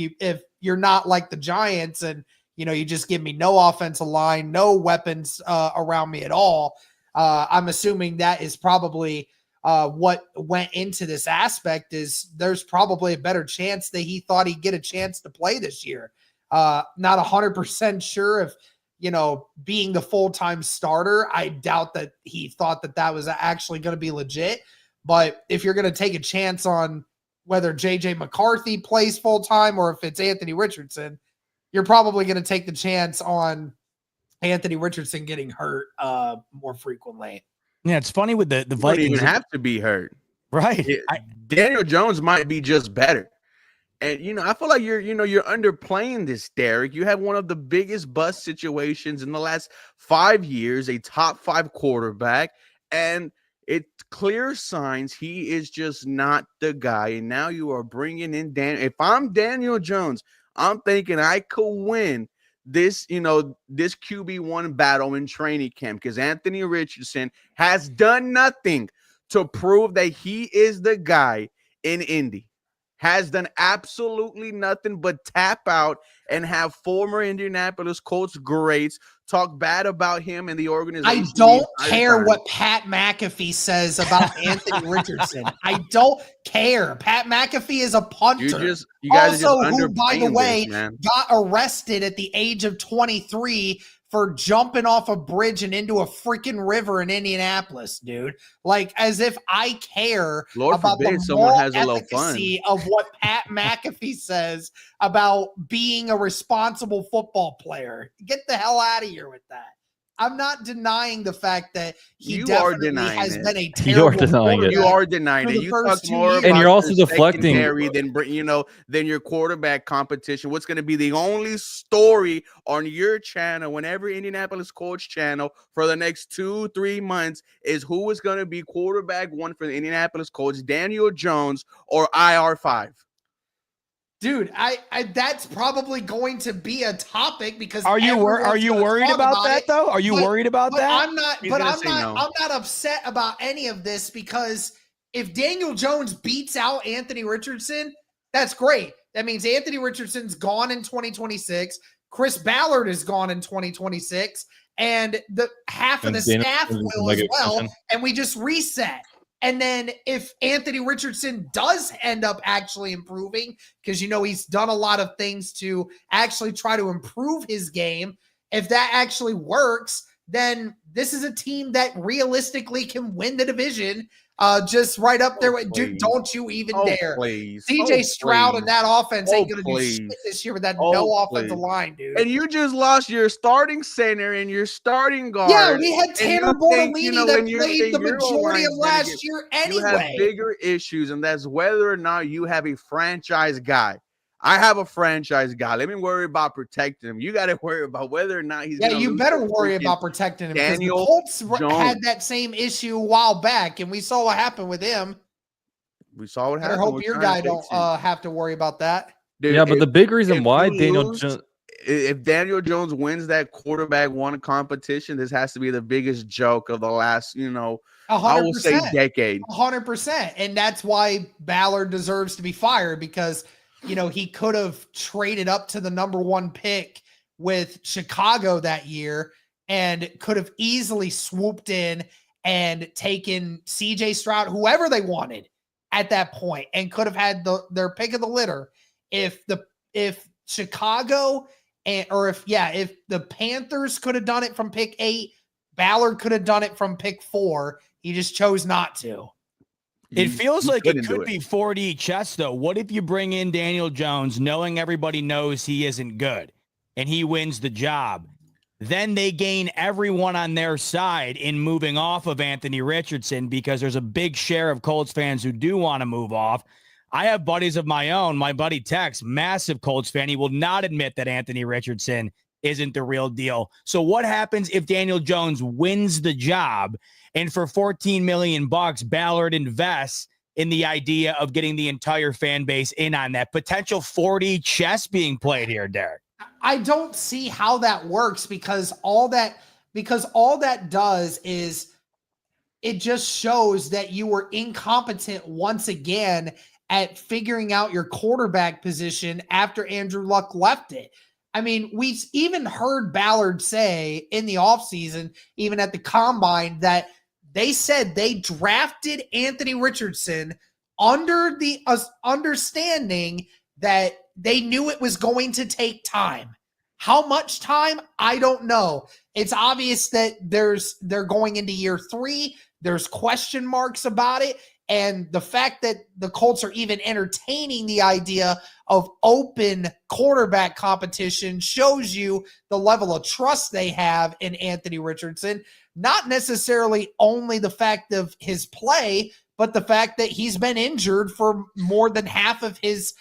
you're not like the Giants and, you just give me no offensive line, no weapons around me at all. I'm assuming that is probably what went into this aspect is there's probably a better chance that he thought he'd get a chance to play this year. Not 100% sure if, being the full-time starter, I doubt that he thought that was actually going to be legit. But if you're going to take a chance on whether JJ McCarthy plays full-time or if it's Anthony Richardson, you're probably going to take the chance on Anthony Richardson getting hurt more frequently. Yeah, it's funny with the Vikings. Don't even have to be hurt. Right. Daniel Jones might be just better. And, I feel like you're underplaying this, Derek. You have one of the biggest bust situations in the last 5 years, a top 5 quarterback, and it clear signs he is just not the guy. And now you are bringing in If I'm Daniel Jones, I'm thinking I could win this QB1 battle in training camp because Anthony Richardson has done nothing to prove that he is the guy in Indy. Has done absolutely nothing but tap out and have former Indianapolis Colts greats talk bad about him and the organization. I don't care what Pat McAfee says about Anthony Richardson. I don't care. Pat McAfee is a punter. You guys also, are just who, by the way, man. got arrested at the age of 23 for jumping off a bridge and into a freaking river in Indianapolis, dude. Like, as if I care about the moral efficacy of what Pat McAfee says about being a responsible football player. Get the hell out of here with that. I'm not denying the fact that he definitely has been a terrible quarterback. You are denying it. You talk more and you're also deflecting than your quarterback competition. What's going to be the only story on your channel, whenever Indianapolis Colts channel, for the next 2-3 months is who is going to be quarterback 1 for the Indianapolis Colts, Daniel Jones or IR5. Dude, I that's probably going to be a topic because are you worried about that though? Are you worried about that? I'm not upset about any of this because if Daniel Jones beats out Anthony Richardson, that's great. That means Anthony Richardson's gone in 2026. Chris Ballard is gone in 2026, and the half of the staff will as well. And we just reset. And then if Anthony Richardson does end up actually improving, because, he's done a lot of things to actually try to improve his game, if that actually works, then this is a team that realistically can win the division just right up there. Dude, don't you even dare. CJ Stroud and that offense ain't going to do shit this year with that offensive line, dude. And you just lost your starting center and your starting guard. Yeah, we had Tanner Bortolini that played the majority of last year anyway. You have bigger issues, and that's whether or not you have a franchise guy. I have a franchise guy. Let me worry about protecting him. You got to worry about whether or not he's. Yeah, you better worry about protecting him. Daniel Colts had that same issue a while back, and we saw what happened with him. We saw what happened. I hope your guy don't have to worry about that. Dude, yeah, but the big reason why if Daniel Jones wins that quarterback 1 competition, this has to be the biggest joke of the last, 100%. I will say decade. 100%, and that's why Ballard deserves to be fired because. He could have traded up to the number 1 pick with Chicago that year and could have easily swooped in and taken CJ Stroud, whoever they wanted at that point, and could have had their pick of the litter. If Chicago if the Panthers could have done it from pick 8, Ballard could have done it from pick 4. He just chose not to. It feels like it could be 4D chess, though. What if you bring in Daniel Jones, knowing everybody knows he isn't good, and he wins the job? Then they gain everyone on their side in moving off of Anthony Richardson because there's a big share of Colts fans who do want to move off. I have buddies of my own. My buddy Tex, massive Colts fan. He will not admit that Anthony Richardson isn't the real deal. So what happens if Daniel Jones wins the job and for $14 million, Ballard invests in the idea of getting the entire fan base in on that potential 4D chess being played here, Derek? I don't see how that works because all that does is it just shows that you were incompetent once again at figuring out your quarterback position after Andrew Luck left it. I mean, we've even heard Ballard say in the offseason, even at the combine, that They said they drafted Anthony Richardson under the understanding that they knew it was going to take time. How much time? I don't know. It's obvious that they're going into year 3. There's question marks about it. And the fact that the Colts are even entertaining the idea of open quarterback competition shows you the level of trust they have in Anthony Richardson. Not necessarily only the fact of his play, but the fact that he's been injured for more than half of his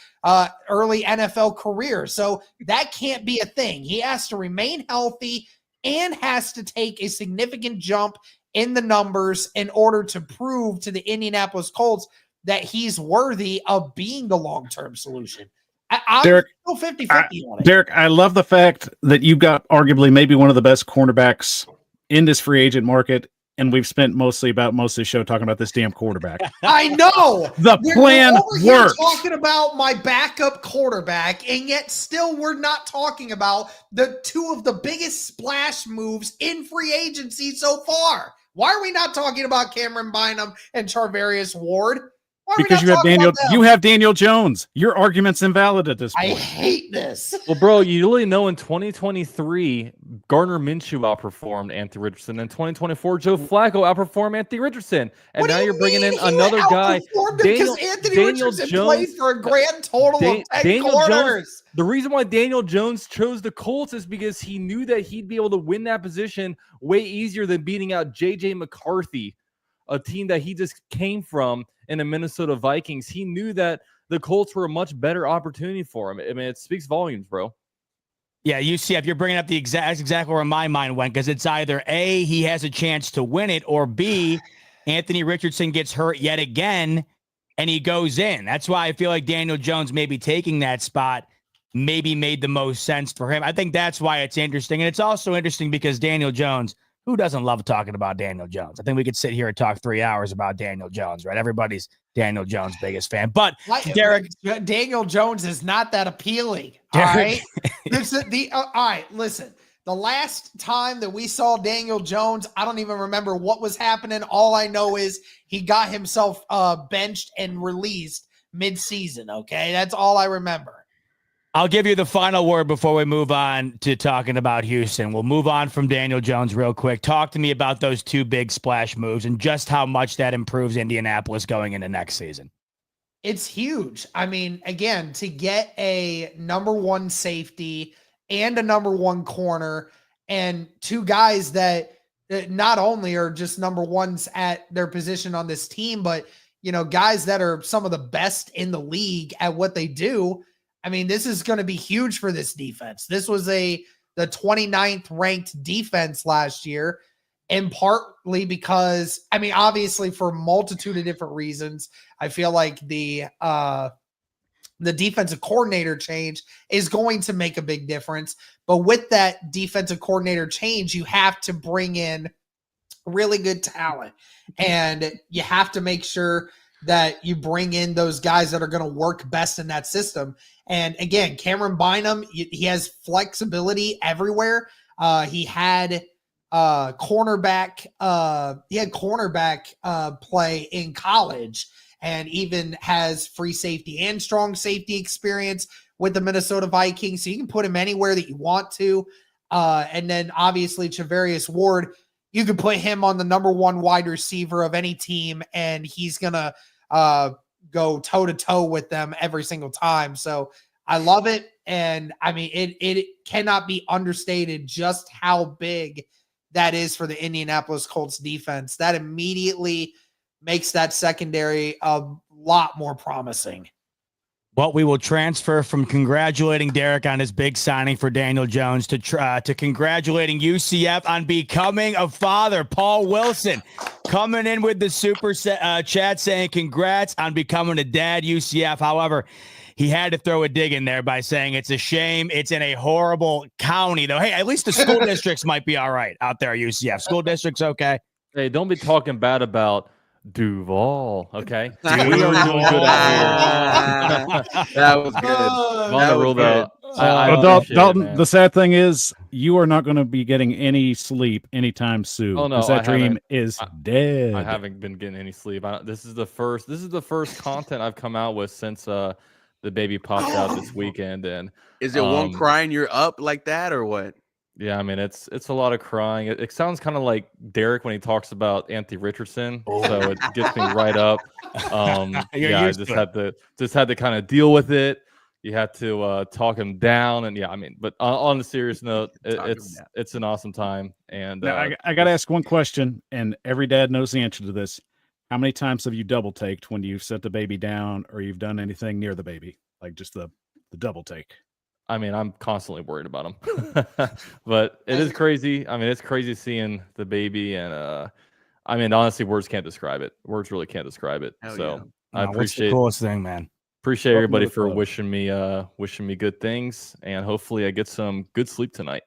early NFL career. So that can't be a thing. He has to remain healthy and has to take a significant jump in the numbers in order to prove to the Indianapolis Colts that he's worthy of being the long-term solution. I'm Derek, still 50-50 on it. Derek, I love the fact that you've got arguably maybe one of the best cornerbacks in this free agent market, and we've spent most of the show talking about this damn quarterback. I know. The plan works. We're talking about my backup quarterback, and yet still we're not talking about the two of the biggest splash moves in free agency so far. Why are we not talking about Cameron Bynum and Charvarius Ward? Because you have Daniel Jones. Your argument's invalid at this point. I hate this. Well, bro, you really know in 2023, Gardner Minshew outperformed Anthony Richardson. In 2024, Joe Flacco outperformed Anthony Richardson. And now you're bringing in another guy. Daniel Richardson played for a grand total of 10 quarters. The reason why Daniel Jones chose the Colts is because he knew that he'd be able to win that position way easier than beating out J.J. McCarthy, a team that he just came from in the Minnesota Vikings. He knew that the Colts were a much better opportunity for him. I mean, it speaks volumes, bro. Yeah, UCF, you're bringing up exactly where my mind went, because it's either A, he has a chance to win it, or B, Anthony Richardson gets hurt yet again and he goes in. That's why I feel like Daniel Jones maybe taking that spot maybe made the most sense for him. I think that's why it's interesting. And it's also interesting because Daniel Jones, who doesn't love talking about Daniel Jones? I think we could sit here and talk 3 hours about Daniel Jones, right? Everybody's Daniel Jones' biggest fan. But Derek, Daniel Jones is not that appealing. Derek, all right, listen. The last time that we saw Daniel Jones, I don't even remember what was happening. All I know is he got himself benched and released mid-season. Okay, that's all I remember. I'll give you the final word before we move on to talking about Houston. We'll move on from Daniel Jones real quick. Talk to me about those 2 big splash moves and just how much that improves Indianapolis going into next season. It's huge. I mean, again, to get a number 1 safety and a number 1 corner and 2 guys that not only are just number 1s at their position on this team, but, you know, guys that are some of the best in the league at what they do. I mean, this is going to be huge for this defense. This was the 29th ranked defense last year, and partly because, I mean, obviously for a multitude of different reasons, I feel like the defensive coordinator change is going to make a big difference. But with that defensive coordinator change, you have to bring in really good talent, and you have to make sure that you bring in those guys that are going to work best in that system. And again, Cameron Bynum, he has flexibility everywhere. He had cornerback play in college, and even has free safety and strong safety experience with the Minnesota Vikings. So you can put him anywhere that you want to. And then obviously Charvarius Ward, you could put him on the number 1 wide receiver of any team, and he's going to go toe-to-toe with them every single time. So I love it. And I mean, it cannot be understated just how big that is for the Indianapolis Colts defense. That immediately makes that secondary a lot more promising. Well, we will transfer from congratulating Derek on his big signing for Daniel Jones to congratulating UCF on becoming a father. Paul Wilson coming in with the super chat saying congrats on becoming a dad, UCF. However, he had to throw a dig in there by saying it's a shame. It's in a horrible county, though. Hey, at least the school districts might be all right out there, UCF. School districts, okay? Hey, don't be talking bad about Duval, okay? We are doing good out here. That was good. Vonda I Well, appreciate it, Dalton, man. the sad thing is you are not going to be getting any sleep anytime soon. Oh no, because that I dream haven't. is I, dead. I haven't been getting any sleep. This is the first content I've come out with since the baby popped out this weekend, and Is it one crying you're up like that or what? yeah, I mean it's a lot of crying. It sounds kind of like Derek when he talks about Anthony Richardson, so it gets me right up. Yeah, I just had to kind of deal with it. You had to talk him down, and yeah, I mean, but on a serious note, it's an awesome time. And Now, I got to ask one question, and every dad knows the answer to this. How many times have you double taked when you've set the baby down or you've done anything near the baby, like just the double take? I mean, I'm constantly worried about him, but it is crazy. I mean, it's crazy seeing the baby, and I mean, honestly, words can't describe it. Words really can't describe it. Hell So yeah. I What's the appreciate coolest thing, man? everybody the for club. wishing me good things, and hopefully I get some good sleep tonight.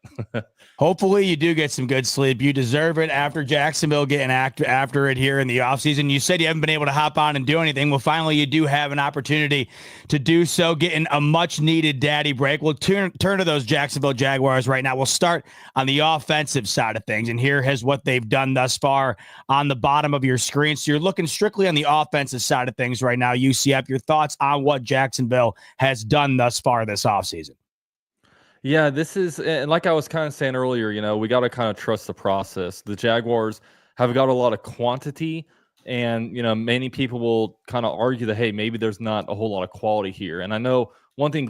Hopefully you do get some good sleep. You deserve it after Jacksonville getting after it here in the offseason. You said you haven't been able to hop on and do anything. Well, finally you do have an opportunity to do so, getting a much needed daddy break. We'll turn to those Jacksonville Jaguars right now. We'll start on the offensive side of things, and here is what they've done thus far on the bottom of your screen. So you're looking strictly on the offensive side of things right now. UCF, your thoughts on what Jacksonville has done thus far this offseason? Yeah, this is, and like I was kind of saying earlier, we got to kind of trust the process. The Jaguars have got a lot of quantity, and many people will kind of argue that, hey, maybe there's not a whole lot of quality here. And I know one thing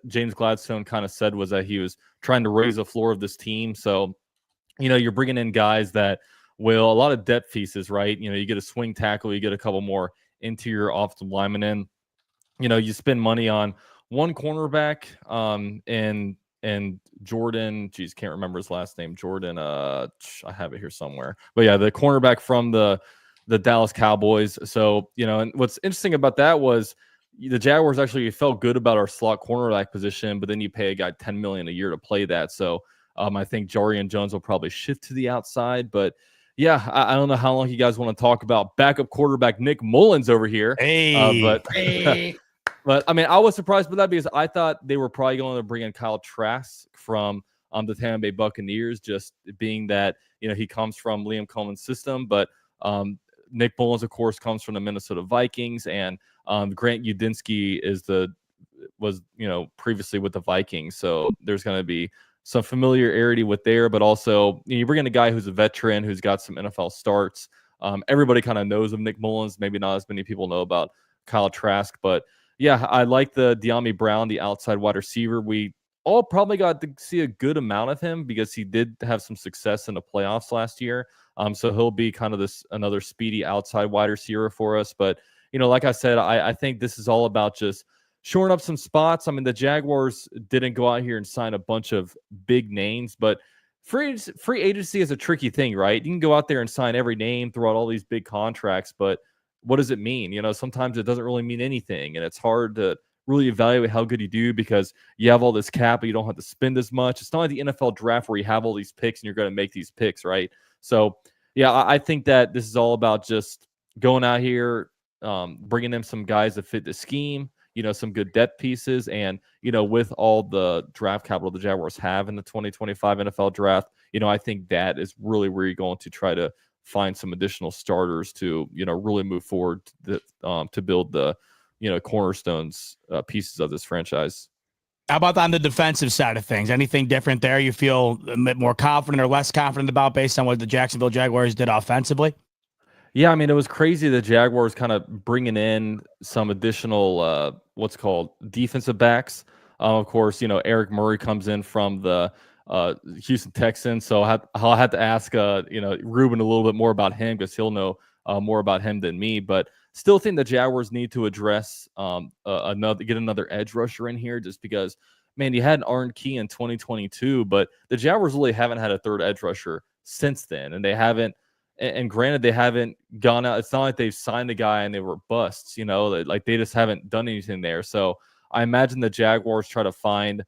James Gladstone kind of said was that he was trying to raise the floor of this team. So you're bringing in guys that will, a lot of depth pieces, right? You get a swing tackle, you get a couple more interior offensive linemen in. You spend money on one cornerback, and Jordan, can't remember his last name. Jordan, I have it here somewhere. But yeah, the cornerback from the Dallas Cowboys. So, and what's interesting about that was the Jaguars actually felt good about our slot cornerback position, but then you pay a guy $10 million a year to play that. So I think Jarian Jones will probably shift to the outside. But yeah, I don't know how long you guys want to talk about backup quarterback Nick Mullins over here. But I mean, I was surprised by that because I thought they were probably going to bring in Kyle Trask from the Tampa Bay Buccaneers, just being that he comes from Liam Cohen's system. But Nick Mullins, of course, comes from the Minnesota Vikings, and Grant Udinski was previously with the Vikings. So there's going to be some familiarity with there, but also you bring in a guy who's a veteran who's got some NFL starts. Everybody kind of knows of Nick Mullins. Maybe not as many people know about Kyle Trask, but yeah, I like the De'Ami Brown, the outside wide receiver. We all probably got to see a good amount of him because he did have some success in the playoffs last year. So he'll be kind of another speedy outside wide receiver for us. But, like I said, I think this is all about just shoring up some spots. I mean, the Jaguars didn't go out here and sign a bunch of big names, but free agency is a tricky thing, right? You can go out there and sign every name, throw out all these big contracts, but what does it mean? Sometimes it doesn't really mean anything, and it's hard to really evaluate how good you do because you have all this cap, but you don't have to spend as much. It's not like the NFL draft where you have all these picks and you're going to make these picks, right? So, yeah, I think that this is all about just going out here, bringing in some guys that fit the scheme, some good depth pieces, and, with all the draft capital the Jaguars have in the 2025 NFL draft, I think that is really where you're going to try to find some additional starters to, really move forward to build the, cornerstones pieces of this franchise. How about on the defensive side of things? Anything different there you feel a bit more confident or less confident about based on what the Jacksonville Jaguars did offensively? Yeah, I mean, it was crazy the Jaguars kind of bringing in some additional what's called defensive backs. Of course, Eric Murray comes in from the Houston Texans, so I'll have to ask Ruben a little bit more about him because he'll know more about him than me. But still think the Jaguars need to address get another edge rusher in here, just because, man, you had an Arden Key in 2022, but the Jaguars really haven't had a third edge rusher since then, and they haven't. And granted, they haven't gone out. It's not like they've signed a guy and they were busts, like they just haven't done anything there. So I imagine the Jaguars try to find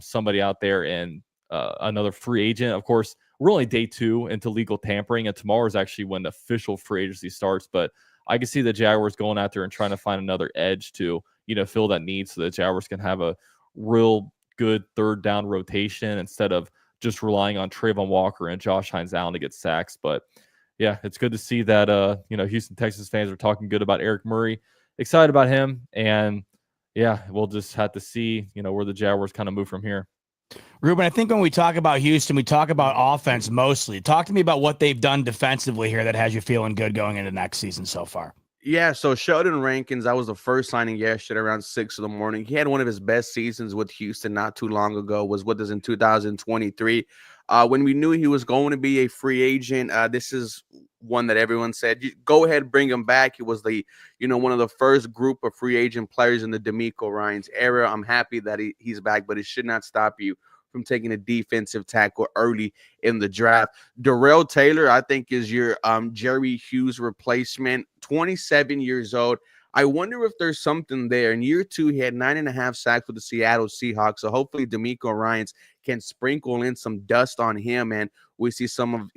somebody out there and another free agent. Of course, we're only day 2 into legal tampering, and tomorrow is actually when the official free agency starts. But I can see the Jaguars going out there and trying to find another edge to, fill that need so the Jaguars can have a real good third down rotation instead of just relying on Trayvon Walker and Josh Hines Allen to get sacks. But yeah, it's good to see that Houston Texans fans are talking good about Eric Murray. Excited about him, and yeah, we'll just have to see where the Jaguars kind of move from here. Ruben, I think when we talk about Houston, we talk about offense mostly. Talk to me about what they've done defensively here that has you feeling good going into next season so far. Yeah, so Sheldon Rankins, that was the first signing yesterday around 6 in the morning. He had one of his best seasons with Houston not too long ago, was with us in 2023. When we knew he was going to be a free agent, this is one that everyone said, go ahead, bring him back. He was one of the first group of free agent players in the DeMeco Ryans era. I'm happy that he's back, but it should not stop you from taking a defensive tackle early in the draft. Darrell Taylor, I think, is your Jerry Hughes replacement, 27 years old. I wonder if there's something there. In year 2, he had 9.5 sacks with the Seattle Seahawks. So hopefully DeMeco Ryans can sprinkle in some dust on him, and we see some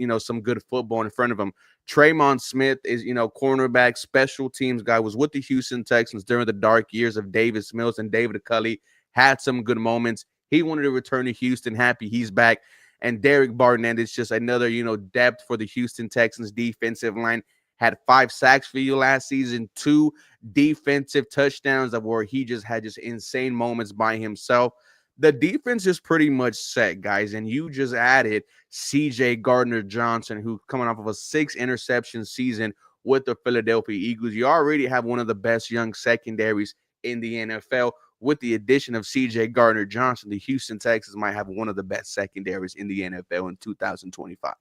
good football in front of him. Tremon Smith is, cornerback, special teams guy, was with the Houston Texans during the dark years of Davis Mills and David Culley, had some good moments. He wanted to return to Houston, happy he's back. And Derek Barnett is just another, depth for the Houston Texans defensive line. Had 5 sacks for you last season, 2 defensive touchdowns where he just had insane moments by himself. The defense is pretty much set, guys. And you just added CJ Gardner-Johnson, who coming off of a 6 interception season with the Philadelphia Eagles. You already have one of the best young secondaries in the NFL. With the addition of CJ Gardner-Johnson, the Houston Texans might have one of the best secondaries in the NFL in 2025.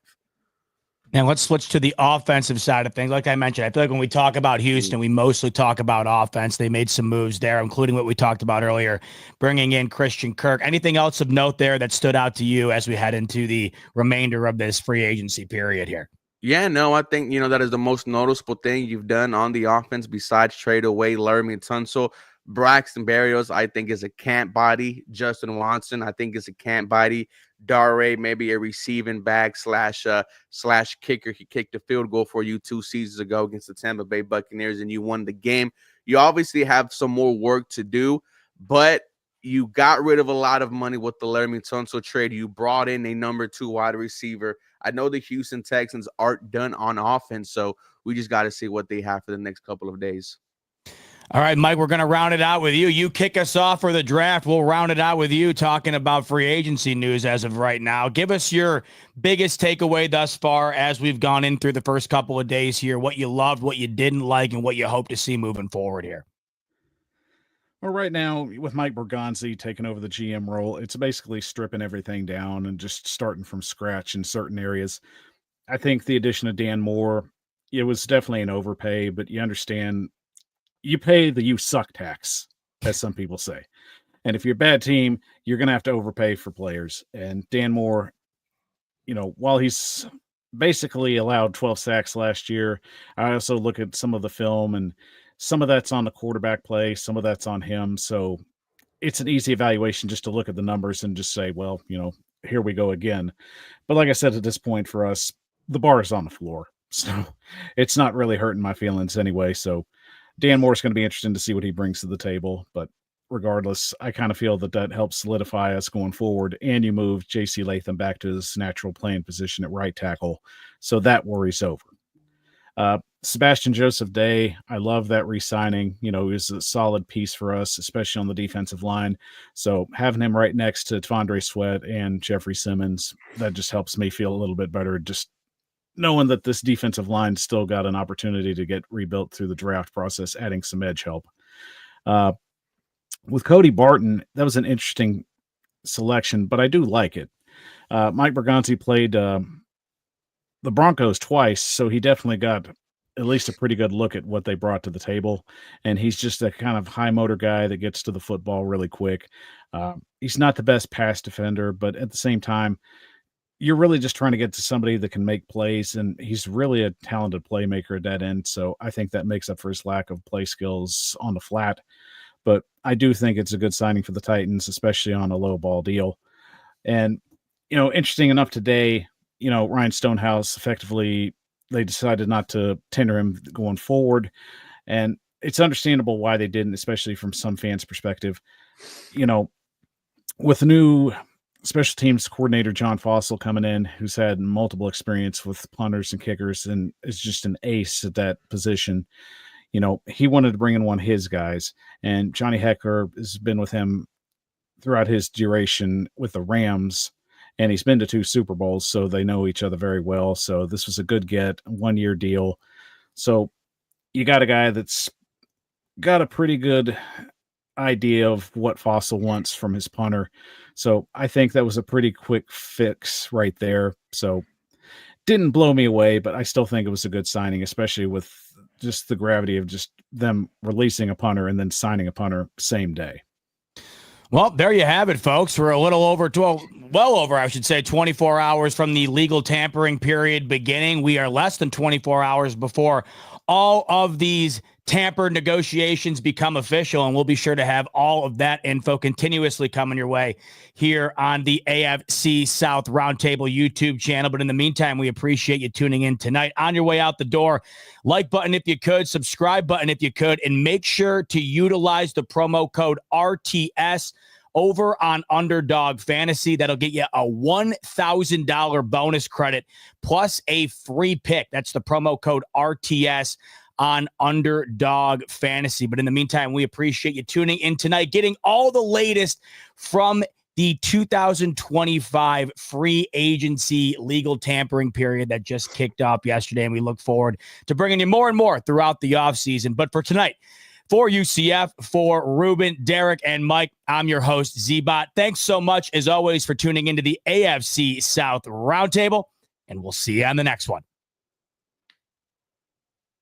Now let's switch to the offensive side of things. Like I mentioned, I feel like when we talk about Houston, we mostly talk about offense. They made some moves there, including what we talked about earlier, bringing in Christian Kirk. Anything else of note there that stood out to you as we head into the remainder of this free agency period here? Yeah, no, I think, that is the most noticeable thing you've done on the offense besides trade away Laramie Tunsil. Braxton Berrios, I think, is a camp body. Justin Watson, I think, is a camp body. Dare, maybe a receiving back slash kicker. He kicked a field goal for you 2 seasons ago against the Tampa Bay Buccaneers, and you won the game. You obviously have some more work to do, but you got rid of a lot of money with the Laramie Tunsil trade. You brought in a number 2 wide receiver. I know the Houston Texans aren't done on offense, so we just got to see what they have for the next couple of days. All right, Mike, we're going to round it out with you. You kick us off for the draft. We'll round it out with you talking about free agency news as of right now. Give us your biggest takeaway thus far as we've gone in through the first couple of days here, what you loved, what you didn't like, and what you hope to see moving forward here. Well, right now, with Mike Bergonzi taking over the GM role, it's basically stripping everything down and just starting from scratch in certain areas. I think the addition of Dan Moore, it was definitely an overpay, but you understand you pay the you suck tax, as some people say. And if you're a bad team, you're going to have to overpay for players. And Dan Moore, while he's basically allowed 12 sacks last year, I also look at some of the film, and some of that's on the quarterback play, some of that's on him. So it's an easy evaluation just to look at the numbers and just say, well, here we go again. But like I said, at this point for us, the bar is on the floor. So it's not really hurting my feelings anyway. So Dan Moore's going to be interesting to see what he brings to the table. But regardless, I kind of feel that helps solidify us going forward. And you move J.C. Latham back to his natural playing position at right tackle. So that worry's over. Sebastian Joseph Day, I love that re-signing. He was a solid piece for us, especially on the defensive line. So having him right next to Tvondre Sweat and Jeffrey Simmons, that just helps me feel a little bit better. Just knowing that this defensive line still got an opportunity to get rebuilt through the draft process, adding some edge help. With Cody Barton, that was an interesting selection, but I do like it. Mike Bergonzi played the Broncos twice, so he definitely got at least a pretty good look at what they brought to the table. And he's just a kind of high motor guy that gets to the football really quick. He's not the best pass defender, but at the same time, you're really just trying to get to somebody that can make plays, and he's really a talented playmaker at that end. So I think that makes up for his lack of play skills on the flat. But I do think it's a good signing for the Titans, especially on a low ball deal. And, interesting enough today, Ryan Stonehouse effectively, they decided not to tender him going forward. And it's understandable why they didn't, especially from some fans' perspective. with new special teams coordinator John Fossil coming in, who's had multiple experience with punters and kickers and is just an ace at that position. He wanted to bring in one of his guys, and Johnny Hecker has been with him throughout his duration with the Rams, and he's been to 2 Super Bowls, so they know each other very well. So this was a good get, 1-year deal. So you got a guy that's got a pretty good idea of what Fossil wants from his punter. So I think that was a pretty quick fix right there. So didn't blow me away, but I still think it was a good signing, especially with just the gravity of just them releasing a punter and then signing a punter same day. Well, there you have it, folks. We're a little over 24 hours from the legal tampering period beginning. We are less than 24 hours before all of these tamper negotiations become official, and we'll be sure to have all of that info continuously coming your way here on the AFC South Roundtable YouTube channel. But in the meantime, we appreciate you tuning in tonight. On your way out the door, like button if you could, subscribe button if you could, and make sure to utilize the promo code RTS over on Underdog Fantasy. That'll get you a $1,000 bonus credit plus a free pick. That's the promo code RTS on Underdog Fantasy. But in the meantime, we appreciate you tuning in tonight, getting all the latest from the 2025 free agency legal tampering period that just kicked off yesterday. And we look forward to bringing you more and more throughout the offseason. But for tonight, for UCF, for Ruben, Derek, and Mike, I'm your host, Z-Bot. Thanks so much, as always, for tuning into the AFC South Roundtable, and we'll see you on the next one.